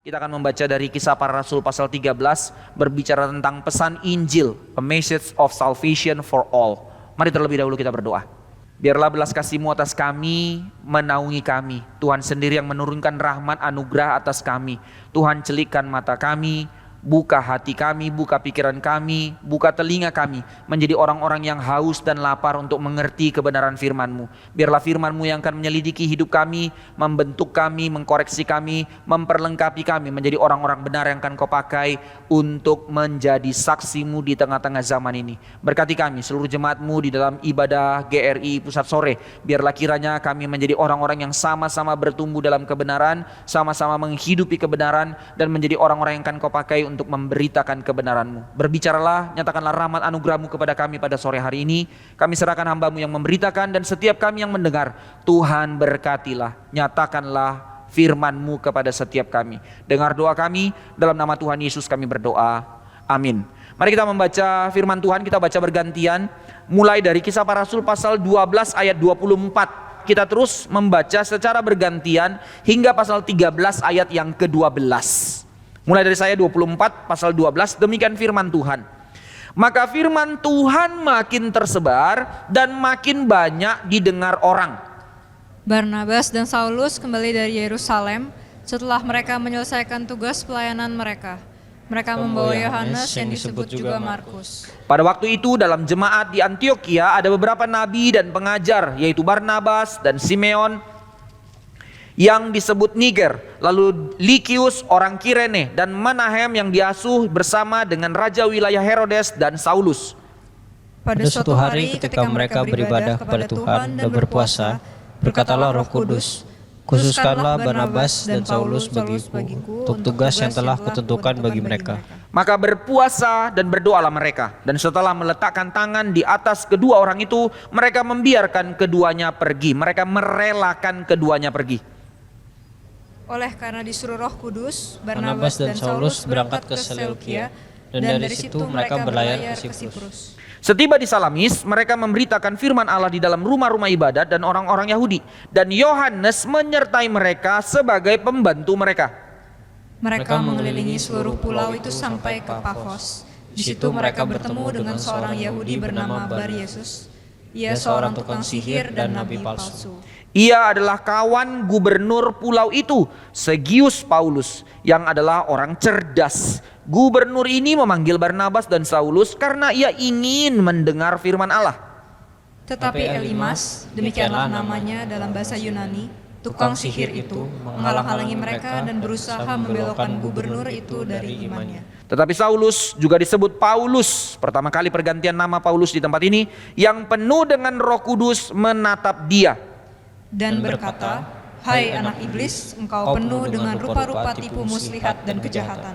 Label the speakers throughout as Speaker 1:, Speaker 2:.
Speaker 1: Kita akan membaca dari Kisah Para Rasul pasal 13, berbicara tentang pesan Injil, a message of salvation for all. Mari terlebih dahulu kita berdoa. Biarlah belas kasih-Mu atas kami menaungi kami. Tuhan sendiri yang menurunkan rahmat anugerah atas kami. Tuhan celikkan mata kami, buka hati kami, buka pikiran kami, buka telinga kami, menjadi orang-orang yang haus dan lapar untuk mengerti kebenaran firman-Mu. Biarlah firman-Mu yang akan menyelidiki hidup kami, membentuk kami, mengkoreksi kami, memperlengkapi kami menjadi orang-orang benar yang akan Kau pakai untuk menjadi saksi-Mu di tengah-tengah zaman ini. Berkati kami, seluruh jemaat-Mu di dalam ibadah GRI Pusat Sore. Biarlah kiranya kami menjadi orang-orang yang sama-sama bertumbuh dalam kebenaran, sama-sama menghidupi kebenaran, dan menjadi orang-orang yang akan Kau pakai untuk memberitakan kebenaran-Mu. Berbicaralah, nyatakanlah rahmat anugerah-Mu kepada kami pada sore hari ini. Kami serahkan hamba-Mu yang memberitakan dan setiap kami yang mendengar. Tuhan berkatilah, nyatakanlah firman-Mu kepada setiap kami. Dengar doa kami, dalam nama Tuhan Yesus kami berdoa. Amin. Mari kita membaca firman Tuhan, kita baca bergantian. Mulai dari Kisah Para Rasul pasal 12 ayat 24. Kita terus membaca secara bergantian hingga pasal 13 ayat yang ke-12. Mulai dari saya 24 pasal 12, demikian firman Tuhan. Maka firman Tuhan makin tersebar dan makin banyak didengar orang.
Speaker 2: Barnabas dan Saulus kembali dari Yerusalem setelah mereka menyelesaikan tugas pelayanan mereka. Mereka membawa Yohanes yang disebut juga Markus.
Speaker 1: Pada waktu itu dalam jemaat di Antioquia ada beberapa nabi dan pengajar, yaitu Barnabas dan Simeon yang disebut Niger, lalu Likius orang Kirene, dan Manahem yang diasuh bersama dengan raja wilayah Herodes dan Saulus.
Speaker 3: Pada suatu hari ketika mereka beribadah kepada Tuhan dan berpuasa, berkatalah Roh Kudus, khususkanlah Barnabas dan Saulus bagiku untuk tugas yang telah kutentukan bagi mereka.
Speaker 1: Maka berpuasa dan berdoalah mereka, dan setelah meletakkan tangan di atas kedua orang itu, mereka membiarkan keduanya pergi. Mereka merelakan keduanya pergi.
Speaker 2: Oleh karena disuruh Roh Kudus,
Speaker 3: Barnabas dan Saulus berangkat ke Seleukia, dan dari situ mereka berlayar ke Siprus.
Speaker 1: Setiba di Salamis, mereka memberitakan firman Allah di dalam rumah-rumah ibadat dan orang-orang Yahudi. Dan Yohanes menyertai mereka sebagai pembantu mereka.
Speaker 2: Mereka mengelilingi seluruh pulau itu sampai ke Pafos. Di situ mereka bertemu dengan seorang Yahudi bernama Bar-Yesus. Ia seorang tukang sihir dan nabi palsu.
Speaker 1: Ia adalah kawan gubernur pulau itu, Sergius Paulus, yang adalah orang cerdas. Gubernur ini memanggil Barnabas dan Saulus karena ia ingin mendengar firman Allah.
Speaker 2: Tetapi Elimas, demikianlah namanya dalam bahasa Yunani, tukang sihir itu menghalang-halangi mereka dan berusaha membelokkan gubernur itu dari imannya.
Speaker 1: Tetapi Saulus juga disebut Paulus, pertama kali pergantian nama Paulus di tempat ini, yang penuh dengan Roh Kudus menatap dia
Speaker 2: dan berkata, "Hai anak iblis, engkau penuh dengan rupa-rupa tipu muslihat dan kejahatan.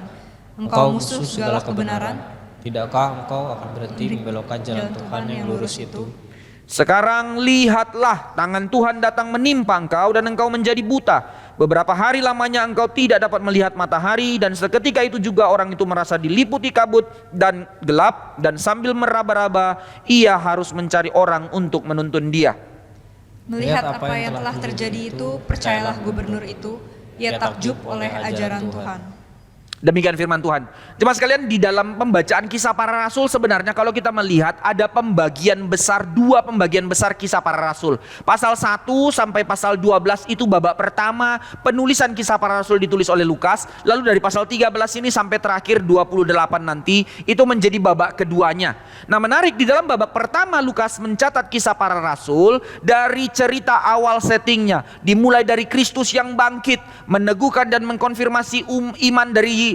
Speaker 2: Engkau musuh segala kebenaran.
Speaker 3: Tidakkah engkau akan berhenti membelokkan jalan Tuhan yang lurus itu?
Speaker 1: Sekarang lihatlah, tangan Tuhan datang menimpa engkau dan engkau menjadi buta. Beberapa hari lamanya engkau tidak dapat melihat matahari, dan seketika itu juga orang itu merasa diliputi kabut dan gelap, dan sambil meraba-raba ia harus mencari orang untuk menuntun dia."
Speaker 2: Melihat apa yang telah terjadi itu, percayalah gubernur itu, ia takjub oleh ajaran Tuhan.
Speaker 1: Demikian firman Tuhan. Jemaat sekalian, di dalam pembacaan Kisah Para Rasul sebenarnya kalau kita melihat ada dua pembagian besar Kisah Para Rasul. Pasal 1 sampai pasal 12 itu babak pertama penulisan Kisah Para Rasul ditulis oleh Lukas. Lalu dari pasal 13 ini sampai terakhir 28 nanti itu menjadi babak keduanya. Nah, menarik, di dalam babak pertama Lukas mencatat Kisah Para Rasul dari cerita awal settingnya, dimulai dari Kristus yang bangkit, meneguhkan dan mengkonfirmasi iman dari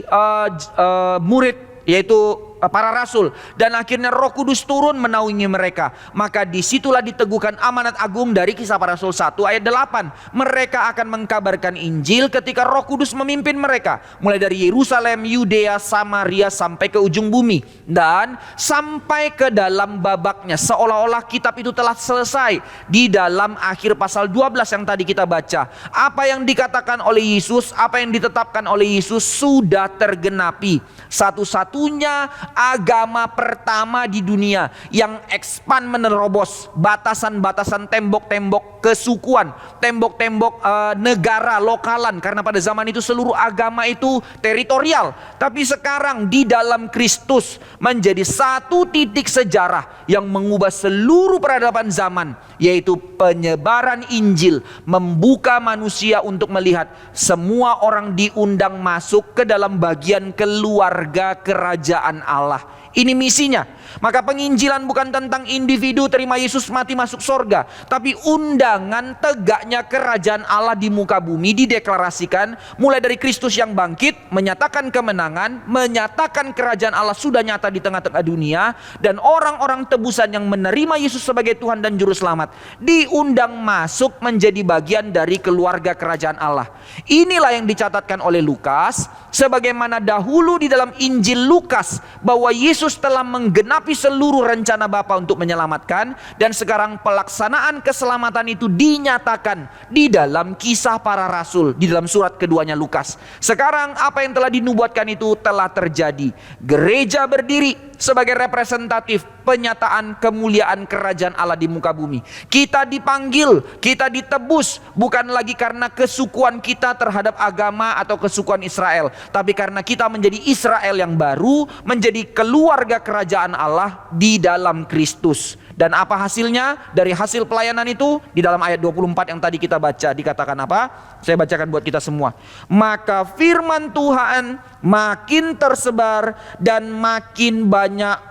Speaker 1: murid, yaitu para rasul, dan akhirnya Roh Kudus turun menaungi mereka. Maka disitulah diteguhkan amanat agung dari Kisah Para Rasul 1 ayat 8. Mereka akan mengkabarkan Injil ketika Roh Kudus memimpin mereka, mulai dari Yerusalem, Yudea, Samaria sampai ke ujung bumi, dan sampai ke dalam babaknya seolah-olah kitab itu telah selesai di dalam akhir pasal 12 yang tadi kita baca. Apa yang dikatakan oleh Yesus, apa yang ditetapkan oleh Yesus sudah tergenapi. Satu-satunya agama pertama di dunia yang expand, menerobos batasan-batasan tembok-tembok kesukuan, tembok-tembok negara, lokalan. Karena pada zaman itu seluruh agama itu teritorial. Tapi sekarang di dalam Kristus menjadi satu titik sejarah yang mengubah seluruh peradaban zaman, yaitu penyebaran Injil, membuka manusia untuk melihat semua orang diundang masuk ke dalam bagian keluarga kerajaan Allah. Ini misinya. Maka penginjilan bukan tentang individu terima Yesus mati masuk sorga, tapi undangan tegaknya kerajaan Allah di muka bumi dideklarasikan mulai dari Kristus yang bangkit, menyatakan kemenangan, menyatakan kerajaan Allah sudah nyata di tengah-tengah dunia, dan orang-orang tebusan yang menerima Yesus sebagai Tuhan dan Juru Selamat diundang masuk menjadi bagian dari keluarga kerajaan Allah. Inilah yang dicatatkan oleh Lukas, sebagaimana dahulu di dalam Injil Lukas bahwa Yesus telah menggenapi seluruh rencana Bapa untuk menyelamatkan, dan sekarang pelaksanaan keselamatan itu dinyatakan di dalam Kisah Para Rasul, di dalam surat keduanya Lukas. Sekarang apa yang telah dinubuatkan itu telah terjadi. Gereja berdiri sebagai representatif penyataan kemuliaan kerajaan Allah di muka bumi. Kita dipanggil, kita ditebus bukan lagi karena kesukuan kita terhadap agama atau kesukuan Israel, tapi karena kita menjadi Israel yang baru, menjadi keluarga kerajaan Allah di dalam Kristus. Dan apa hasilnya dari hasil pelayanan itu? Di dalam ayat 24 yang tadi kita baca dikatakan apa? Saya bacakan buat kita semua. Maka firman Tuhan makin tersebar dan makin banyak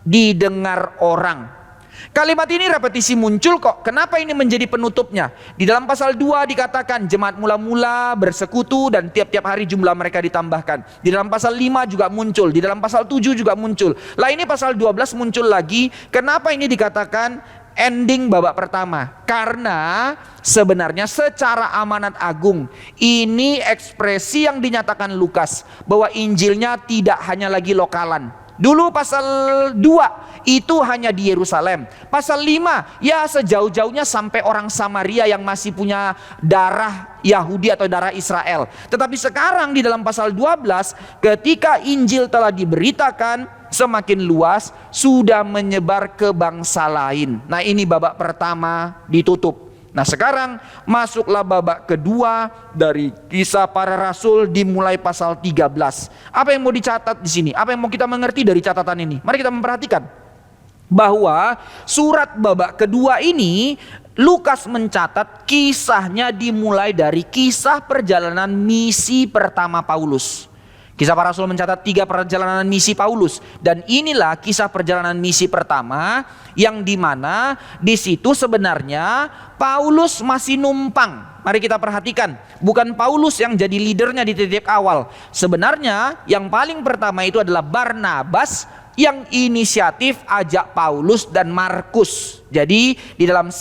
Speaker 1: didengar orang. Kalimat ini repetisi muncul kok. Kenapa ini menjadi penutupnya? Di dalam pasal 2 dikatakan jemaat mula-mula bersekutu dan tiap-tiap hari jumlah mereka ditambahkan. Di dalam pasal 5 juga muncul. Di dalam pasal 7 juga muncul. Lah ini pasal 12 muncul lagi. Kenapa ini dikatakan ending babak pertama? Karena sebenarnya secara amanat agung ini ekspresi yang dinyatakan Lukas bahwa Injilnya tidak hanya lagi lokalan. Dulu pasal 2 itu hanya di Yerusalem. Pasal 5 ya sejauh-jauhnya sampai orang Samaria yang masih punya darah Yahudi atau darah Israel. Tetapi sekarang di dalam pasal 12 ketika Injil telah diberitakan semakin luas, sudah menyebar ke bangsa lain. Nah ini babak pertama ditutup. Nah sekarang masuklah babak kedua dari Kisah Para Rasul dimulai pasal 13. Apa yang mau dicatat di sini? Apa yang mau kita mengerti dari catatan ini? Mari kita memperhatikan bahwa surat babak kedua ini Lukas mencatat kisahnya dimulai dari kisah perjalanan misi pertama Paulus. Kisah Para Rasul mencatat 3 perjalanan misi Paulus, dan inilah kisah perjalanan misi pertama yang dimana di situ sebenarnya Paulus masih numpang. Mari kita perhatikan, bukan Paulus yang jadi leadernya di titik awal. Sebenarnya yang paling pertama itu adalah Barnabas yang inisiatif ajak Paulus dan Markus. Jadi di dalam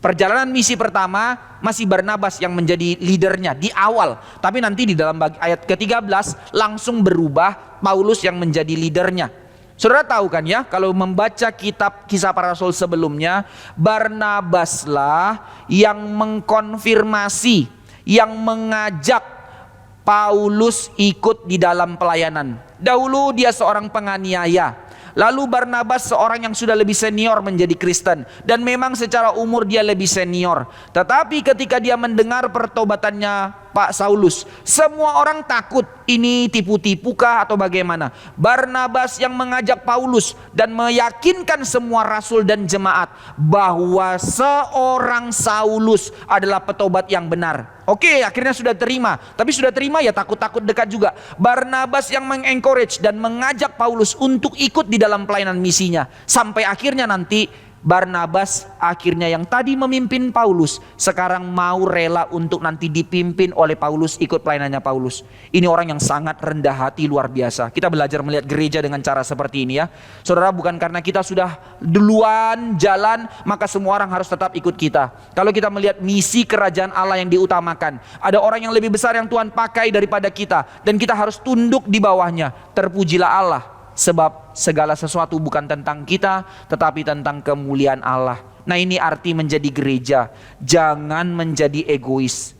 Speaker 1: perjalanan misi pertama masih Barnabas yang menjadi leadernya di awal. Tapi nanti di dalam ayat ke-13 langsung berubah, Paulus yang menjadi leadernya. Saudara tahu kan ya, kalau membaca kitab Kisah Para Rasul sebelumnya, Barnabaslah yang mengkonfirmasi, yang mengajak Paulus ikut di dalam pelayanan. Dahulu dia seorang penganiaya. Lalu Barnabas seorang yang sudah lebih senior menjadi Kristen, dan memang secara umur dia lebih senior. Tetapi ketika dia mendengar pertobatannya Pak Saulus, semua orang takut ini tipu-tipukah atau bagaimana. Barnabas yang mengajak Paulus dan meyakinkan semua rasul dan jemaat bahwa seorang Saulus adalah petobat yang benar. Oke, akhirnya sudah terima. Tapi sudah terima ya takut-takut dekat juga. Barnabas yang mengencourage dan mengajak Paulus untuk ikut di dalam pelayanan misinya. Sampai akhirnya nanti Barnabas akhirnya yang tadi memimpin Paulus sekarang mau rela untuk nanti dipimpin oleh Paulus, ikut pelayanannya Paulus. Ini orang yang sangat rendah hati luar biasa. Kita belajar melihat gereja dengan cara seperti ini ya. Saudara, bukan karena kita sudah duluan jalan maka semua orang harus tetap ikut kita. Kalau kita melihat misi kerajaan Allah yang diutamakan, ada orang yang lebih besar yang Tuhan pakai daripada kita, dan kita harus tunduk di bawahnya. Terpujilah Allah, sebab segala sesuatu bukan tentang kita, tetapi tentang kemuliaan Allah. Nah ini arti menjadi gereja. Jangan menjadi egois.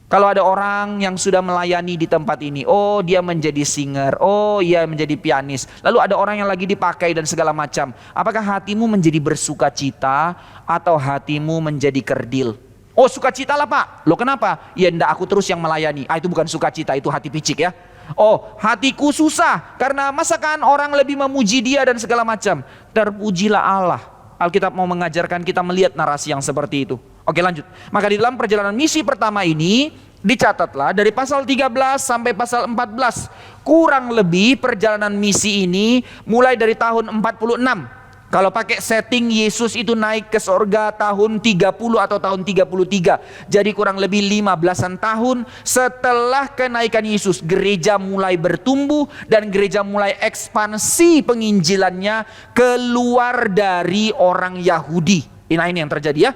Speaker 1: Kalau ada orang yang sudah melayani di tempat ini, oh dia menjadi singer, oh ia menjadi pianis, lalu ada orang yang lagi dipakai dan segala macam, apakah hatimu menjadi bersuka cita atau hatimu menjadi kerdil? Oh sukacita lah Pak. Loh kenapa? Ya enggak, aku terus yang melayani. Itu bukan sukacita, itu hati picik ya. Oh hatiku susah karena masakan orang lebih memuji dia dan segala macam. Terpujilah Allah. Alkitab mau mengajarkan kita melihat narasi yang seperti itu. Oke lanjut. Maka di dalam perjalanan misi pertama ini dicatatlah dari pasal 13 sampai pasal 14. Kurang lebih perjalanan misi ini mulai dari tahun 46. Kalau pakai setting Yesus itu naik ke sorga tahun 30 atau tahun 33. Jadi kurang lebih 15-an tahun setelah kenaikan Yesus, gereja mulai bertumbuh dan gereja mulai ekspansi penginjilannya keluar dari orang Yahudi. Nah ini yang terjadi ya.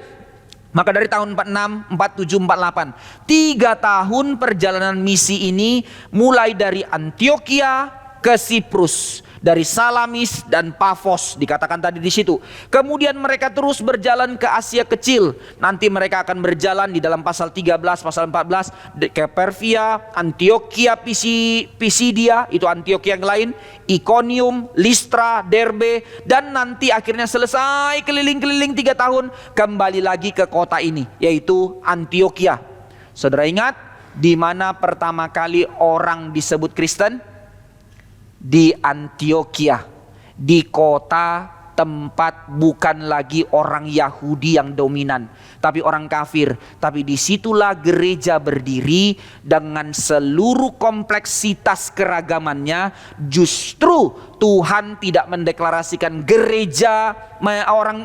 Speaker 1: Maka dari tahun 46, 47, 48, 3 tahun perjalanan misi ini mulai dari Antioquia ke Siprus, dari Salamis dan Pafos dikatakan tadi di situ. Kemudian mereka terus berjalan ke Asia Kecil. Nanti mereka akan berjalan di dalam pasal 13, pasal 14 ke Persia, Antioquia Pisidia, itu Antioquia yang lain, Iconium, Listra, Derbe, dan nanti akhirnya selesai keliling-keliling 3 tahun kembali lagi ke kota ini, yaitu Antioquia. Saudara ingat di mana pertama kali orang disebut Kristen? Di Antioquia, di kota tempat bukan lagi orang Yahudi yang dominan, tapi orang kafir. Tapi disitulah gereja berdiri dengan seluruh kompleksitas keragamannya. Justru Tuhan tidak mendeklarasikan gereja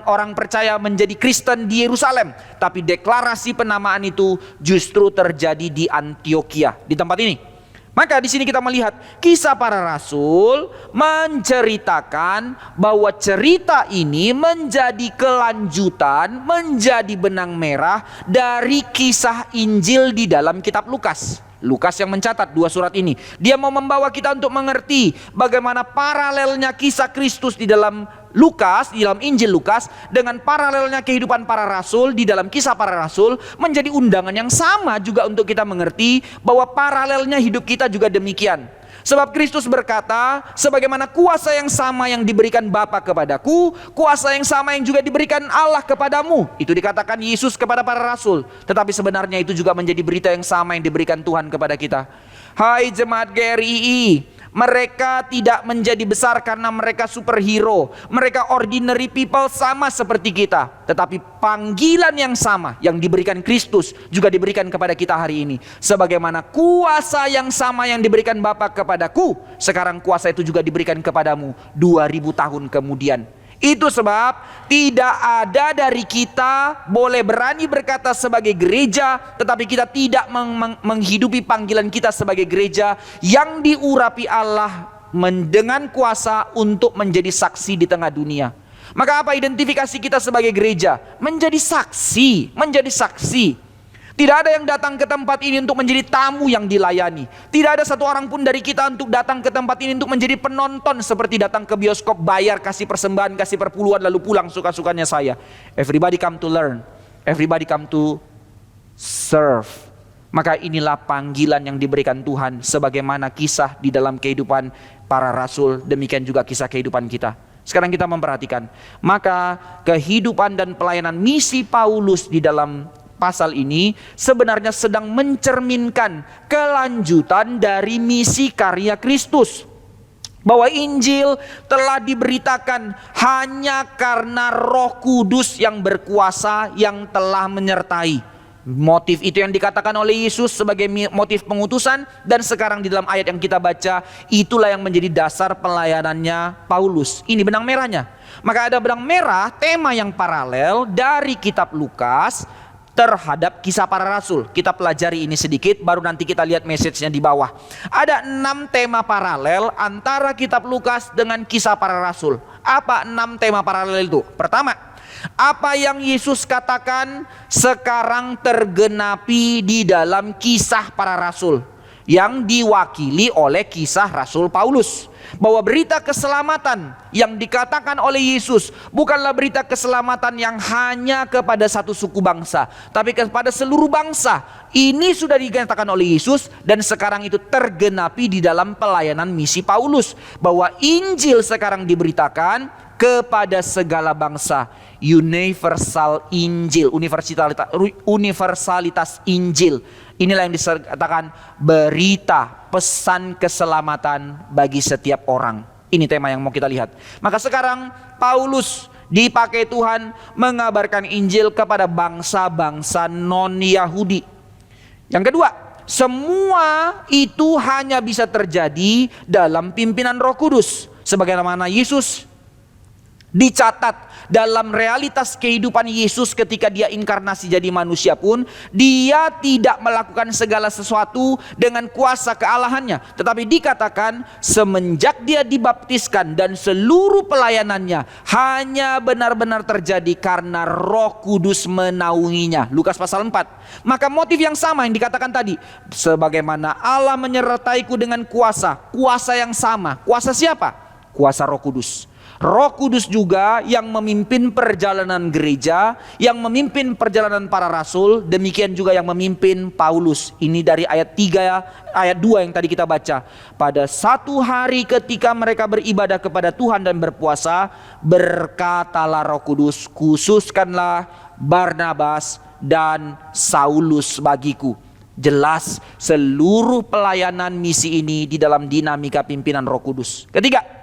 Speaker 1: orang percaya menjadi Kristen di Yerusalem, tapi deklarasi penamaan itu justru terjadi di Antioquia, di tempat ini. Maka di sini kita melihat Kisah Para Rasul menceritakan bahwa cerita ini menjadi kelanjutan, menjadi benang merah dari kisah Injil di dalam kitab Lukas. Lukas yang mencatat 2 surat ini. Dia mau membawa kita untuk mengerti bagaimana paralelnya kisah Kristus di dalam Lukas, di dalam Injil Lukas, dengan paralelnya kehidupan para rasul di dalam Kisah Para Rasul, menjadi undangan yang sama juga untuk kita mengerti bahwa paralelnya hidup kita juga demikian. Sebab Kristus berkata, sebagaimana kuasa yang sama yang diberikan Bapa kepadaku, kuasa yang sama yang juga diberikan Allah kepadamu. Itu dikatakan Yesus kepada para rasul. Tetapi sebenarnya itu juga menjadi berita yang sama yang diberikan Tuhan kepada kita. Hai jemaat GRII, mereka tidak menjadi besar karena mereka superhero. Mereka ordinary people sama seperti kita. Tetapi panggilan yang sama yang diberikan Kristus juga diberikan kepada kita hari ini. Sebagaimana kuasa yang sama yang diberikan Bapa kepadaku, sekarang kuasa itu juga diberikan kepadamu 2000 tahun kemudian. Itu sebab tidak ada dari kita boleh berani berkata sebagai gereja, tetapi kita tidak menghidupi panggilan kita sebagai gereja yang diurapi Allah dengan kuasa untuk menjadi saksi di tengah dunia. Maka apa identifikasi kita sebagai gereja? Menjadi saksi, menjadi saksi. Tidak ada yang datang ke tempat ini untuk menjadi tamu yang dilayani. Tidak ada satu orang pun dari kita untuk datang ke tempat ini untuk menjadi penonton seperti datang ke bioskop, bayar, kasih persembahan, kasih perpuluhan, lalu pulang suka-sukanya saya. Everybody come to learn. Everybody come to serve. Maka inilah panggilan yang diberikan Tuhan, sebagaimana kisah di dalam kehidupan para rasul, demikian juga kisah kehidupan kita. Sekarang kita memperhatikan, maka kehidupan dan pelayanan misi Paulus di dalam pasal ini sebenarnya sedang mencerminkan kelanjutan dari misi karya Kristus. Bahwa Injil telah diberitakan hanya karena Roh Kudus yang berkuasa yang telah menyertai. Motif itu yang dikatakan oleh Yesus sebagai motif pengutusan, dan sekarang di dalam ayat yang kita baca itulah yang menjadi dasar pelayanannya Paulus. Ini benang merahnya. Maka ada benang merah tema yang paralel dari kitab Lukas terhadap Kisah Para Rasul. Kita pelajari ini sedikit, baru nanti kita lihat message-nya di bawah. Ada 6 tema paralel antara kitab Lukas dengan Kisah Para Rasul. Apa 6 tema paralel itu? Pertama, apa yang Yesus katakan sekarang tergenapi di dalam Kisah Para Rasul. yang diwakili oleh kisah Rasul Paulus. Bahwa berita keselamatan yang dikatakan oleh Yesus bukanlah berita keselamatan yang hanya kepada satu suku bangsa, tapi kepada seluruh bangsa. Ini sudah dikatakan oleh Yesus dan sekarang itu tergenapi di dalam pelayanan misi Paulus. Bahwa Injil sekarang diberitakan kepada segala bangsa. Universal Injil, universalitas Injil. Inilah yang dikatakan berita pesan keselamatan bagi setiap orang. Ini tema yang mau kita lihat. Maka sekarang Paulus dipakai Tuhan mengabarkan Injil kepada bangsa-bangsa non-Yahudi. Yang kedua, semua itu hanya bisa terjadi dalam pimpinan Roh Kudus. Sebagaimana Yesus dicatat dalam realitas kehidupan Yesus ketika dia inkarnasi jadi manusia pun, dia tidak melakukan segala sesuatu dengan kuasa kealahannya. Tetapi dikatakan semenjak dia dibaptiskan dan seluruh pelayanannya hanya benar-benar terjadi karena Roh Kudus menaunginya. Lukas pasal 4. Maka motif yang sama yang dikatakan tadi, sebagaimana Allah menyertaiku dengan kuasa, kuasa yang sama. Kuasa siapa? Kuasa Roh Kudus. Roh Kudus juga yang memimpin perjalanan gereja, yang memimpin perjalanan para rasul, demikian juga yang memimpin Paulus. Ini dari ayat 3, ayat 2 yang tadi kita baca. Pada satu hari ketika mereka beribadah kepada Tuhan dan berpuasa, berkatalah Roh Kudus, khususkanlah Barnabas dan Saulus bagiku. Jelas seluruh pelayanan misi ini di dalam dinamika pimpinan Roh Kudus. Ketiga,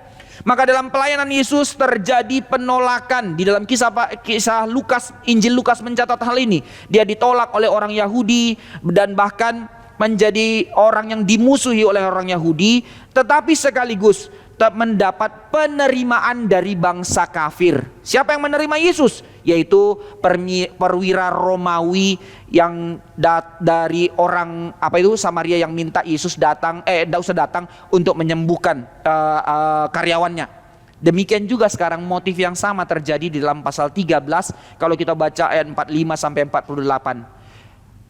Speaker 1: maka dalam pelayanan Yesus terjadi penolakan. Di dalam kisah Lukas, Injil Lukas mencatat hal ini. Dia ditolak oleh orang Yahudi dan bahkan menjadi orang yang dimusuhi oleh orang Yahudi, tetapi sekaligus mendapat penerimaan dari bangsa kafir. Siapa yang menerima Yesus? Yaitu perwira Romawi yang dari orang Samaria yang minta Yesus datang, tidak usah datang untuk menyembuhkan karyawannya. Demikian juga sekarang motif yang sama terjadi di dalam pasal 13 kalau kita baca ayat 45 sampai 48.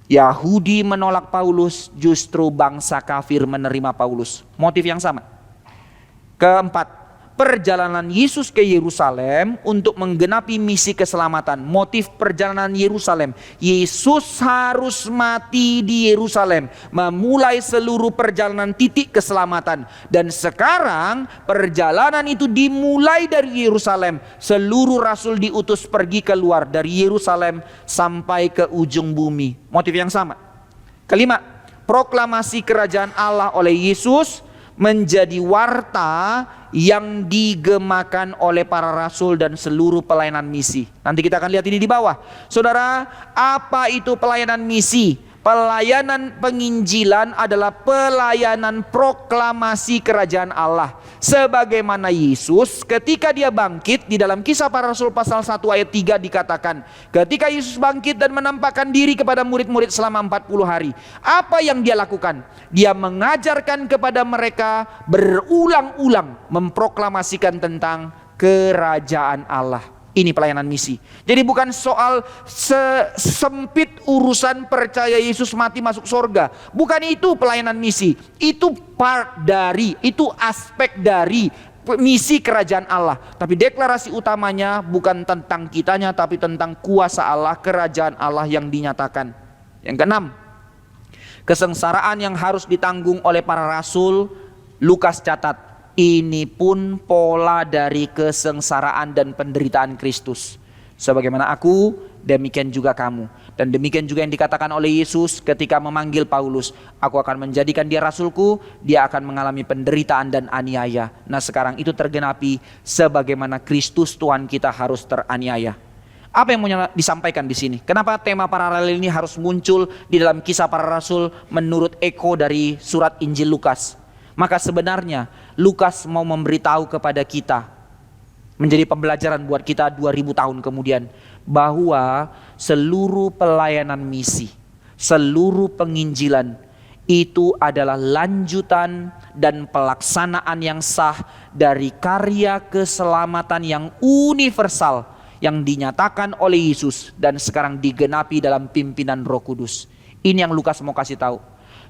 Speaker 1: Yahudi menolak Paulus, justru bangsa kafir menerima Paulus. Motif yang sama. Keempat, perjalanan Yesus ke Yerusalem untuk menggenapi misi keselamatan. Motif perjalanan Yerusalem, Yesus harus mati di Yerusalem, memulai seluruh perjalanan titik keselamatan. Dan sekarang perjalanan itu dimulai dari Yerusalem. Seluruh rasul diutus pergi keluar dari Yerusalem sampai ke ujung bumi. Motif yang sama. Kelima, proklamasi kerajaan Allah oleh Yesus menjadi warta yang digemakan oleh para rasul dan seluruh pelayanan misi. Nanti kita akan lihat ini di bawah. Saudara, apa itu pelayanan misi? Pelayanan penginjilan adalah pelayanan proklamasi kerajaan Allah. Sebagaimana Yesus ketika dia bangkit, di dalam Kisah Para Rasul pasal 1 ayat 3 dikatakan, ketika Yesus bangkit dan menampakkan diri kepada murid-murid selama 40 hari, apa yang dia lakukan? Dia mengajarkan kepada mereka berulang-ulang memproklamasikan tentang kerajaan Allah. Ini pelayanan misi. Jadi bukan soal sempit urusan percaya Yesus mati masuk surga. Bukan itu pelayanan misi. Itu part dari, itu aspek dari misi kerajaan Allah. Tapi deklarasi utamanya bukan tentang kitanya, tapi tentang kuasa Allah, kerajaan Allah yang dinyatakan. Yang keenam, kesengsaraan yang harus ditanggung oleh para rasul. Lukas catat, ini pun pola dari kesengsaraan dan penderitaan Kristus. Sebagaimana aku, demikian juga kamu. Dan demikian juga yang dikatakan oleh Yesus ketika memanggil Paulus. Aku akan menjadikan dia rasulku, dia akan mengalami penderitaan dan aniaya. Nah sekarang itu tergenapi sebagaimana Kristus Tuhan kita harus teraniaya. Apa yang mau disampaikan di sini? Kenapa tema paralel ini harus muncul di dalam Kisah Para Rasul menurut eko dari surat Injil Lukas? Maka sebenarnya Lukas mau memberitahu kepada kita, menjadi pembelajaran buat kita 2000 tahun kemudian, bahwa seluruh pelayanan misi, seluruh penginjilan itu adalah lanjutan dan pelaksanaan yang sah dari karya keselamatan yang universal yang dinyatakan oleh Yesus dan sekarang digenapi dalam pimpinan Roh Kudus. Ini yang Lukas mau kasih tahu.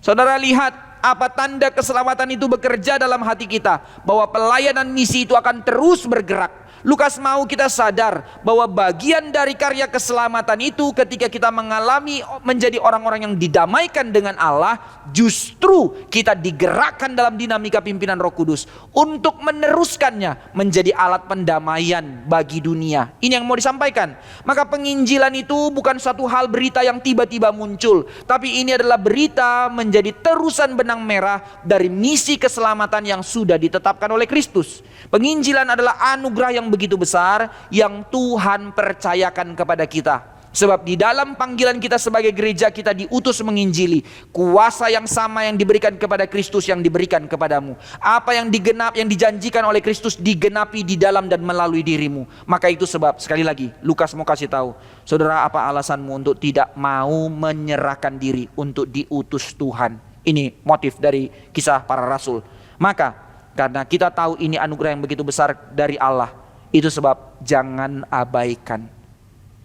Speaker 1: Saudara lihat apa tanda keselamatan itu bekerja dalam hati kita, bahwa pelayanan misi itu akan terus bergerak. Lukas mau kita sadar bahwa bagian dari karya keselamatan itu ketika kita mengalami menjadi orang-orang yang didamaikan dengan Allah, justru kita digerakkan dalam dinamika pimpinan Roh Kudus untuk meneruskannya menjadi alat pendamaian bagi dunia. Ini yang mau disampaikan. Maka penginjilan itu bukan suatu hal berita yang tiba-tiba muncul, tapi ini adalah berita menjadi terusan benang merah dari misi keselamatan yang sudah ditetapkan oleh Kristus. Penginjilan adalah anugerah yang begitu besar yang Tuhan percayakan kepada kita. Sebab di dalam panggilan kita sebagai gereja, kita diutus menginjili. Kuasa yang sama yang diberikan kepada Kristus yang diberikan kepadamu. Apa yang dijanjikan oleh Kristus digenapi di dalam dan melalui dirimu. Maka itu sebab, sekali lagi Lukas mau kasih tahu, saudara, apa alasanmu untuk tidak mau menyerahkan diri untuk diutus Tuhan? Ini motif dari kisah para rasul. Maka karena kita tahu ini anugerah yang begitu besar dari Allah, itu sebab jangan abaikan.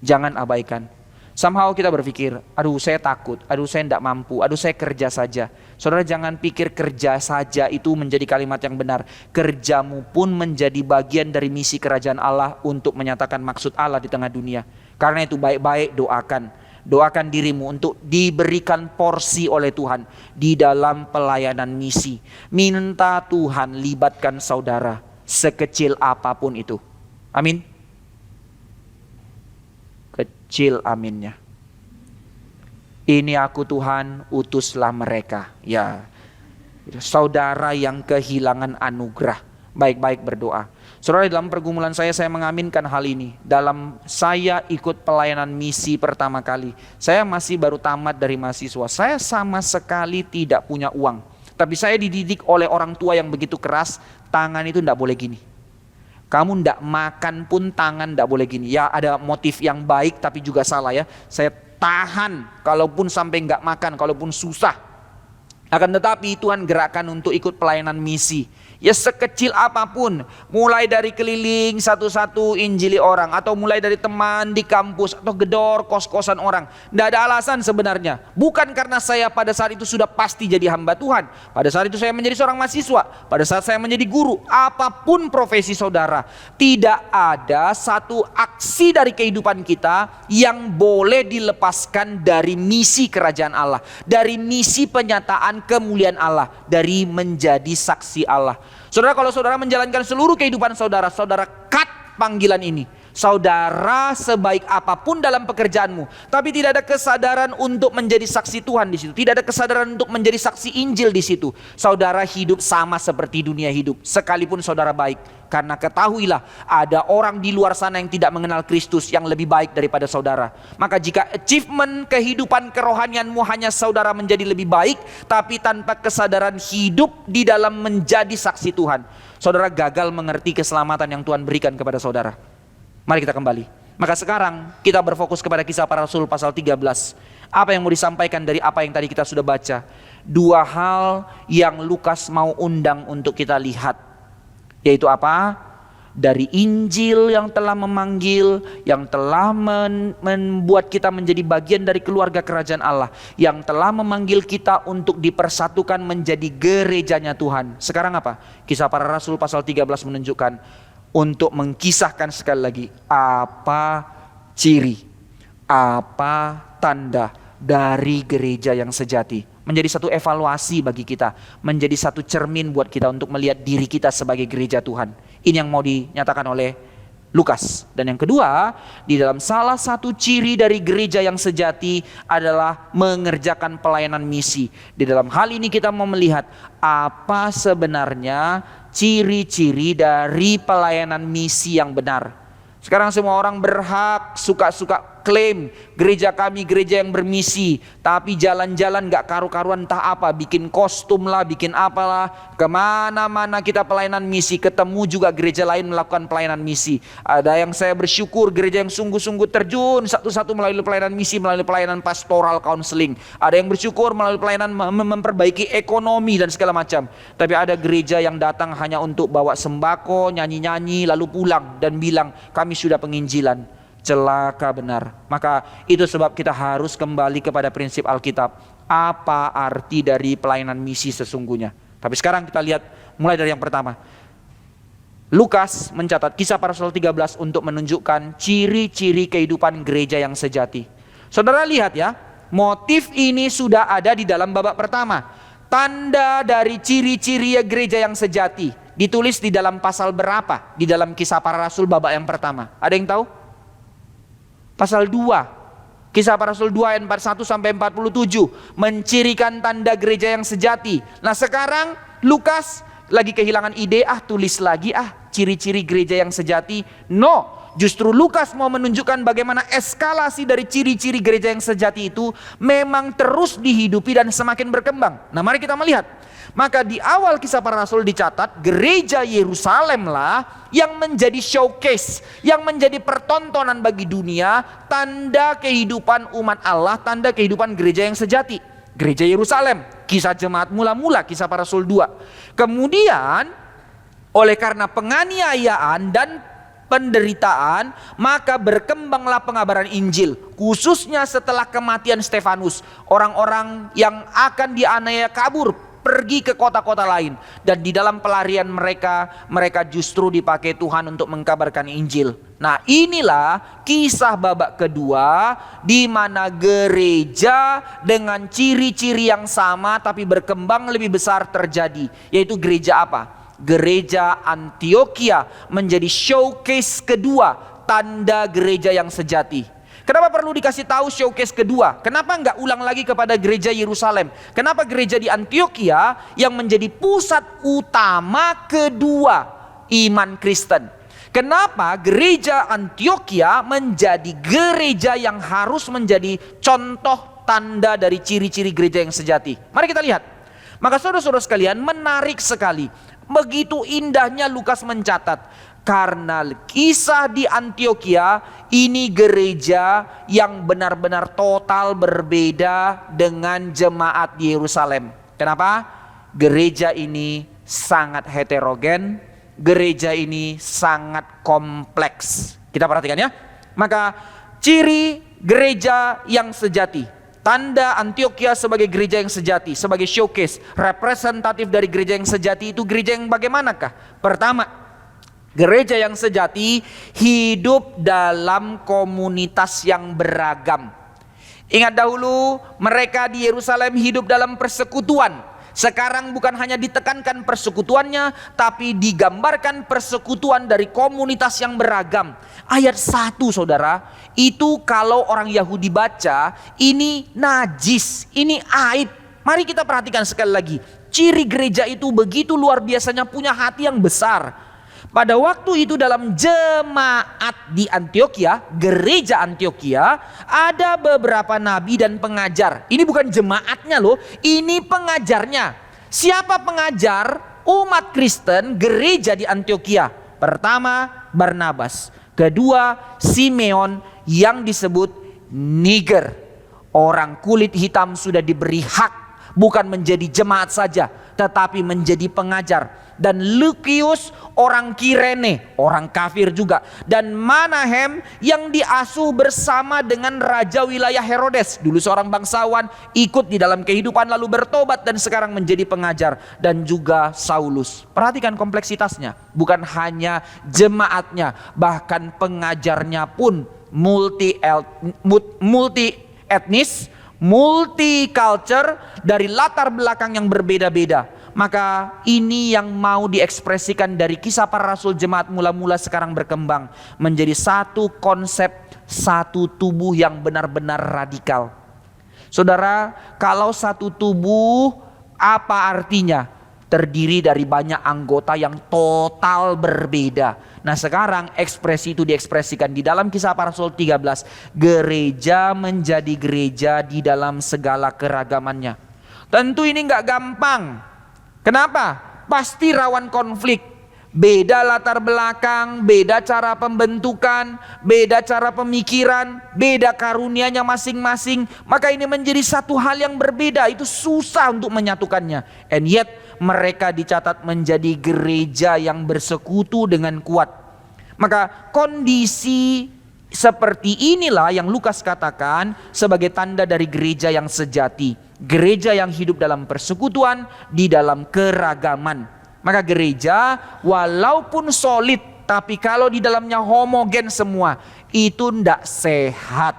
Speaker 1: Jangan abaikan. Somehow kita berpikir, aduh saya takut, aduh saya tidak mampu, aduh saya kerja saja. Saudara, jangan pikir kerja saja itu menjadi kalimat yang benar. Kerjamu pun menjadi bagian dari misi kerajaan Allah untuk menyatakan maksud Allah di tengah dunia. Karena itu baik-baik doakan dirimu untuk diberikan porsi oleh Tuhan di dalam pelayanan misi. Minta Tuhan libatkan saudara sekecil apapun itu. Amin. Kecil aminnya. Ini aku Tuhan, utuslah mereka. Ya, saudara yang kehilangan anugerah, baik-baik berdoa. Saudara, dalam pergumulan saya mengaminkan hal ini. Dalam saya ikut pelayanan misi pertama kali, saya masih baru tamat dari mahasiswa. Saya sama sekali tidak punya uang. Tapi saya dididik oleh orang tua yang begitu keras, tangan itu tidak boleh gini. Kamu tidak makan pun tangan tidak boleh gini. Ya, ada motif yang baik tapi juga salah ya. Saya tahan kalaupun sampai nggak makan, kalaupun susah. Akan tetapi Tuhan gerakkan untuk ikut pelayanan misi. Ya sekecil apapun, mulai dari keliling satu-satu injili orang, atau mulai dari teman di kampus, atau gedor kos-kosan orang. Tidak ada alasan sebenarnya. Bukan karena saya pada saat itu sudah pasti jadi hamba Tuhan. Pada saat itu saya menjadi seorang mahasiswa, pada saat saya menjadi guru, apapun profesi saudara, tidak ada satu aksi dari kehidupan kita yang boleh dilepaskan dari misi kerajaan Allah, dari misi penyataan kemuliaan Allah, dari menjadi saksi Allah. Saudara, kalau saudara menjalankan seluruh kehidupan saudara, saudara cut panggilan ini. Saudara sebaik apapun dalam pekerjaanmu, tapi tidak ada kesadaran untuk menjadi saksi Tuhan di situ. Tidak ada kesadaran untuk menjadi saksi Injil di situ. Saudara hidup sama seperti dunia hidup, sekalipun saudara baik. Karena ketahuilah, ada orang di luar sana yang tidak mengenal Kristus yang lebih baik daripada saudara. Maka jika achievement kehidupan kerohanianmu hanya saudara menjadi lebih baik, tapi tanpa kesadaran hidup di dalam menjadi saksi Tuhan, saudara gagal mengerti keselamatan yang Tuhan berikan kepada saudara. Mari kita kembali. Maka sekarang kita berfokus kepada kisah para rasul pasal 13. Apa yang mau disampaikan dari apa yang tadi kita sudah baca? Dua hal yang Lukas mau undang untuk kita lihat. Yaitu apa? Dari Injil yang telah memanggil, yang telah membuat kita menjadi bagian dari keluarga kerajaan Allah, yang telah memanggil kita untuk dipersatukan menjadi gerejanya Tuhan. Sekarang apa? Kisah para rasul pasal 13 menunjukkan untuk mengkisahkan sekali lagi apa ciri, apa tanda dari gereja yang sejati. Menjadi satu evaluasi bagi kita, menjadi satu cermin buat kita untuk melihat diri kita sebagai gereja Tuhan. Ini yang mau dinyatakan oleh Lukas. Dan yang kedua, di dalam salah satu ciri dari gereja yang sejati adalah mengerjakan pelayanan misi. Di dalam hal ini kita mau melihat apa sebenarnya ciri-ciri dari pelayanan misi yang benar. Sekarang semua orang berhak suka-suka klaim gereja kami gereja yang bermisi, tapi jalan-jalan gak karu-karuan entah apa, bikin kostum lah, bikin apalah, kemana-mana kita pelayanan misi, ketemu juga gereja lain melakukan pelayanan misi. Ada yang saya bersyukur gereja yang sungguh-sungguh terjun satu-satu melalui pelayanan misi, melalui pelayanan pastoral counseling. Ada yang bersyukur melalui pelayanan memperbaiki ekonomi dan segala macam. Tapi ada gereja yang datang hanya untuk bawa sembako, nyanyi-nyanyi lalu pulang dan bilang kami sudah penginjilan. Celaka benar. Maka itu sebab kita harus kembali kepada prinsip Alkitab. apa arti dari pelayanan misi sesungguhnya. Tapi sekarang kita lihat mulai dari yang pertama. Lukas mencatat Kisah Para Rasul 13 untuk menunjukkan ciri-ciri kehidupan gereja yang sejati. Saudara lihat ya, motif ini sudah ada di dalam babak pertama. Tanda dari ciri-ciri gereja yang sejati ditulis di dalam pasal berapa? Di dalam Kisah Para Rasul babak yang pertama. Ada yang tahu? Pasal 2. Kisah Para Rasul 2 ayat 41 sampai 47 mencirikan tanda gereja yang sejati. Nah, sekarang Lukas lagi kehilangan ide, tulis lagi ciri-ciri gereja yang sejati. No, justru Lukas mau menunjukkan bagaimana eskalasi dari ciri-ciri gereja yang sejati itu memang terus dihidupi dan semakin berkembang. Nah, mari kita melihat. Maka di awal Kisah Para Rasul dicatat gereja Yerusalem lah yang menjadi showcase, yang menjadi pertontonan bagi dunia, tanda kehidupan umat Allah, tanda kehidupan gereja yang sejati. Gereja Yerusalem, kisah jemaat mula-mula, Kisah Para Rasul 2. Kemudian oleh karena penganiayaan dan penderitaan, maka berkembanglah pengabaran Injil, khususnya setelah kematian Stefanus. Orang-orang yang akan dianiaya kabur pergi ke kota-kota lain, dan di dalam pelarian mereka justru dipakai Tuhan untuk mengkabarkan Injil. Nah, inilah kisah babak kedua di mana gereja dengan ciri-ciri yang sama tapi berkembang lebih besar terjadi, yaitu gereja apa? Gereja Antioquia menjadi showcase kedua tanda gereja yang sejati. Kenapa perlu dikasih tahu showcase kedua? Kenapa enggak ulang lagi kepada gereja Yerusalem? Kenapa gereja di Antioquia yang menjadi pusat utama kedua iman Kristen? Kenapa gereja Antioquia menjadi gereja yang harus menjadi contoh tanda dari ciri-ciri gereja yang sejati? Mari kita lihat. Maka saudara-saudara sekalian, menarik sekali. Begitu indahnya Lukas mencatat. Karena kisah di Antioquia ini gereja yang benar-benar total berbeda dengan jemaat di Yerusalem. Kenapa? Gereja ini sangat heterogen, gereja ini sangat kompleks. Kita perhatikan ya. Maka ciri gereja yang sejati, tanda Antioquia sebagai gereja yang sejati, sebagai showcase, representatif dari gereja yang sejati itu gereja yang bagaimanakah? Pertama, gereja yang sejati hidup dalam komunitas yang beragam. Ingat dahulu mereka di Yerusalem hidup dalam persekutuan. Sekarang bukan hanya ditekankan persekutuannya, tapi digambarkan persekutuan dari komunitas yang beragam. Ayat 1 saudara, itu kalau orang Yahudi baca, ini najis, ini aib. Mari kita perhatikan sekali lagi. Ciri gereja itu begitu luar biasanya punya hati yang besar. Pada waktu itu dalam jemaat di Antioquia, gereja Antioquia, ada beberapa nabi dan pengajar. Ini bukan jemaatnya loh, ini pengajarnya. Siapa pengajar umat Kristen gereja di Antioquia? Pertama, Barnabas. Kedua, Simeon yang disebut Niger. Orang kulit hitam sudah diberi hak bukan menjadi jemaat saja, tetapi menjadi pengajar. Dan Lukius orang Kirene, orang kafir juga. Dan Manahem yang diasuh bersama dengan raja wilayah Herodes, dulu seorang bangsawan, ikut di dalam kehidupan lalu bertobat dan sekarang menjadi pengajar. Dan juga Saulus. Perhatikan kompleksitasnya, bukan hanya jemaatnya, bahkan pengajarnya pun multi etnis, multicultural, dari latar belakang yang berbeda-beda. Maka ini yang mau diekspresikan dari Kisah Para Rasul jemaat mula-mula sekarang berkembang menjadi satu konsep, satu tubuh yang benar-benar radikal. Saudara, kalau satu tubuh apa artinya? Terdiri dari banyak anggota yang total berbeda. Nah, sekarang ekspresi itu diekspresikan di dalam Kisah Para Rasul 13. Gereja menjadi gereja di dalam segala keragamannya. Tentu ini gak gampang. Kenapa? Pasti rawan konflik. Beda latar belakang, beda cara pembentukan, beda cara pemikiran, beda karunianya masing-masing. Maka ini menjadi satu hal yang berbeda. Itu susah untuk menyatukannya. And yet mereka dicatat menjadi gereja yang bersekutu dengan kuat. Maka kondisi seperti inilah yang Lukas katakan sebagai tanda dari gereja yang sejati. Gereja yang hidup dalam persekutuan, di dalam keragaman. Maka gereja walaupun solid, tapi kalau di dalamnya homogen semua, itu tidak sehat.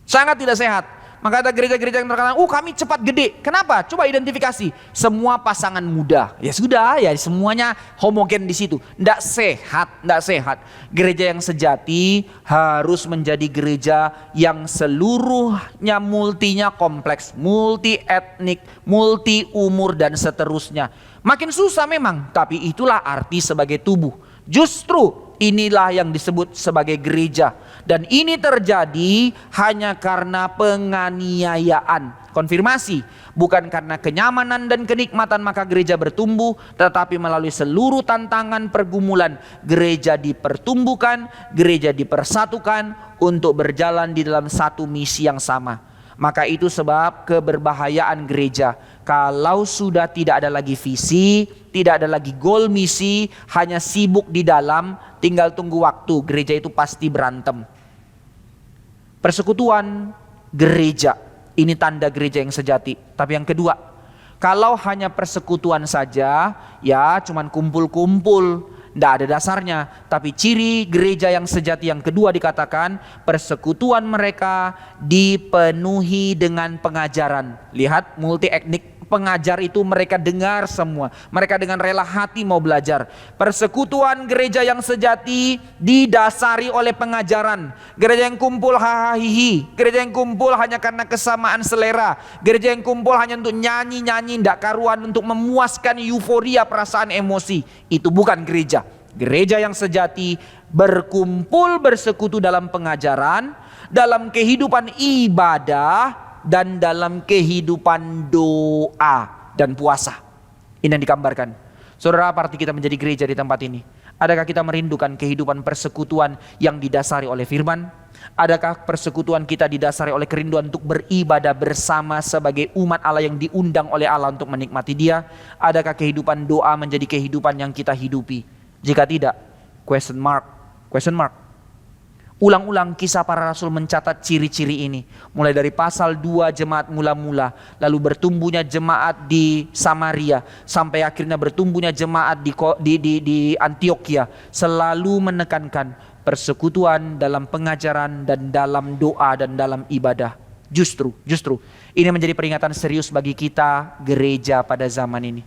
Speaker 1: Sangat tidak sehat. Maka ada gereja-gereja yang terkenal, kami cepat gede. Kenapa? Coba identifikasi. Semua pasangan muda. Ya sudah, ya semuanya homogen di situ. Tidak sehat, tidak sehat. Gereja yang sejati harus menjadi gereja yang seluruhnya multinya kompleks, multi etnik, multi umur dan seterusnya. Makin susah memang, tapi itulah arti sebagai tubuh. Justru inilah yang disebut sebagai gereja. Dan ini terjadi hanya karena penganiayaan. Konfirmasi, bukan karena kenyamanan dan kenikmatan maka gereja bertumbuh, tetapi melalui seluruh tantangan pergumulan, gereja dipertumbuhkan, gereja dipersatukan untuk berjalan di dalam satu misi yang sama. Maka itu sebab keberbahayaan gereja. Kalau sudah tidak ada lagi visi, tidak ada lagi goal misi, hanya sibuk di dalam, tinggal tunggu waktu, gereja itu pasti berantem. Persekutuan gereja, ini tanda gereja yang sejati. Tapi yang kedua, kalau hanya persekutuan saja, ya cuman kumpul-kumpul, tidak ada dasarnya. Tapi ciri gereja yang sejati yang kedua dikatakan, persekutuan mereka dipenuhi dengan pengajaran. Lihat, multi etnik. Pengajar itu mereka dengar semua. Mereka dengan rela hati mau belajar. Persekutuan gereja yang sejati didasari oleh pengajaran. Gereja yang kumpul hahaha, gereja yang kumpul hanya karena kesamaan selera, gereja yang kumpul hanya untuk nyanyi-nyanyi ndak karuan, untuk memuaskan euforia perasaan emosi. Itu bukan gereja. Gereja yang sejati berkumpul bersekutu dalam pengajaran, dalam kehidupan ibadah, dan dalam kehidupan doa dan puasa. Ini yang digambarkan. Saudara, apa arti kita menjadi gereja di tempat ini? Adakah kita merindukan kehidupan persekutuan yang didasari oleh firman? Adakah persekutuan kita didasari oleh kerinduan untuk beribadah bersama sebagai umat Allah yang diundang oleh Allah untuk menikmati Dia? Adakah kehidupan doa menjadi kehidupan yang kita hidupi? Jika tidak, question mark. Ulang-ulang Kisah Para Rasul mencatat ciri-ciri ini. Mulai dari pasal 2 jemaat mula-mula, lalu bertumbuhnya jemaat di Samaria, sampai akhirnya bertumbuhnya jemaat di Antioquia. Selalu menekankan persekutuan dalam pengajaran dan dalam doa dan dalam ibadah. Justru ini menjadi peringatan serius bagi kita gereja pada zaman ini.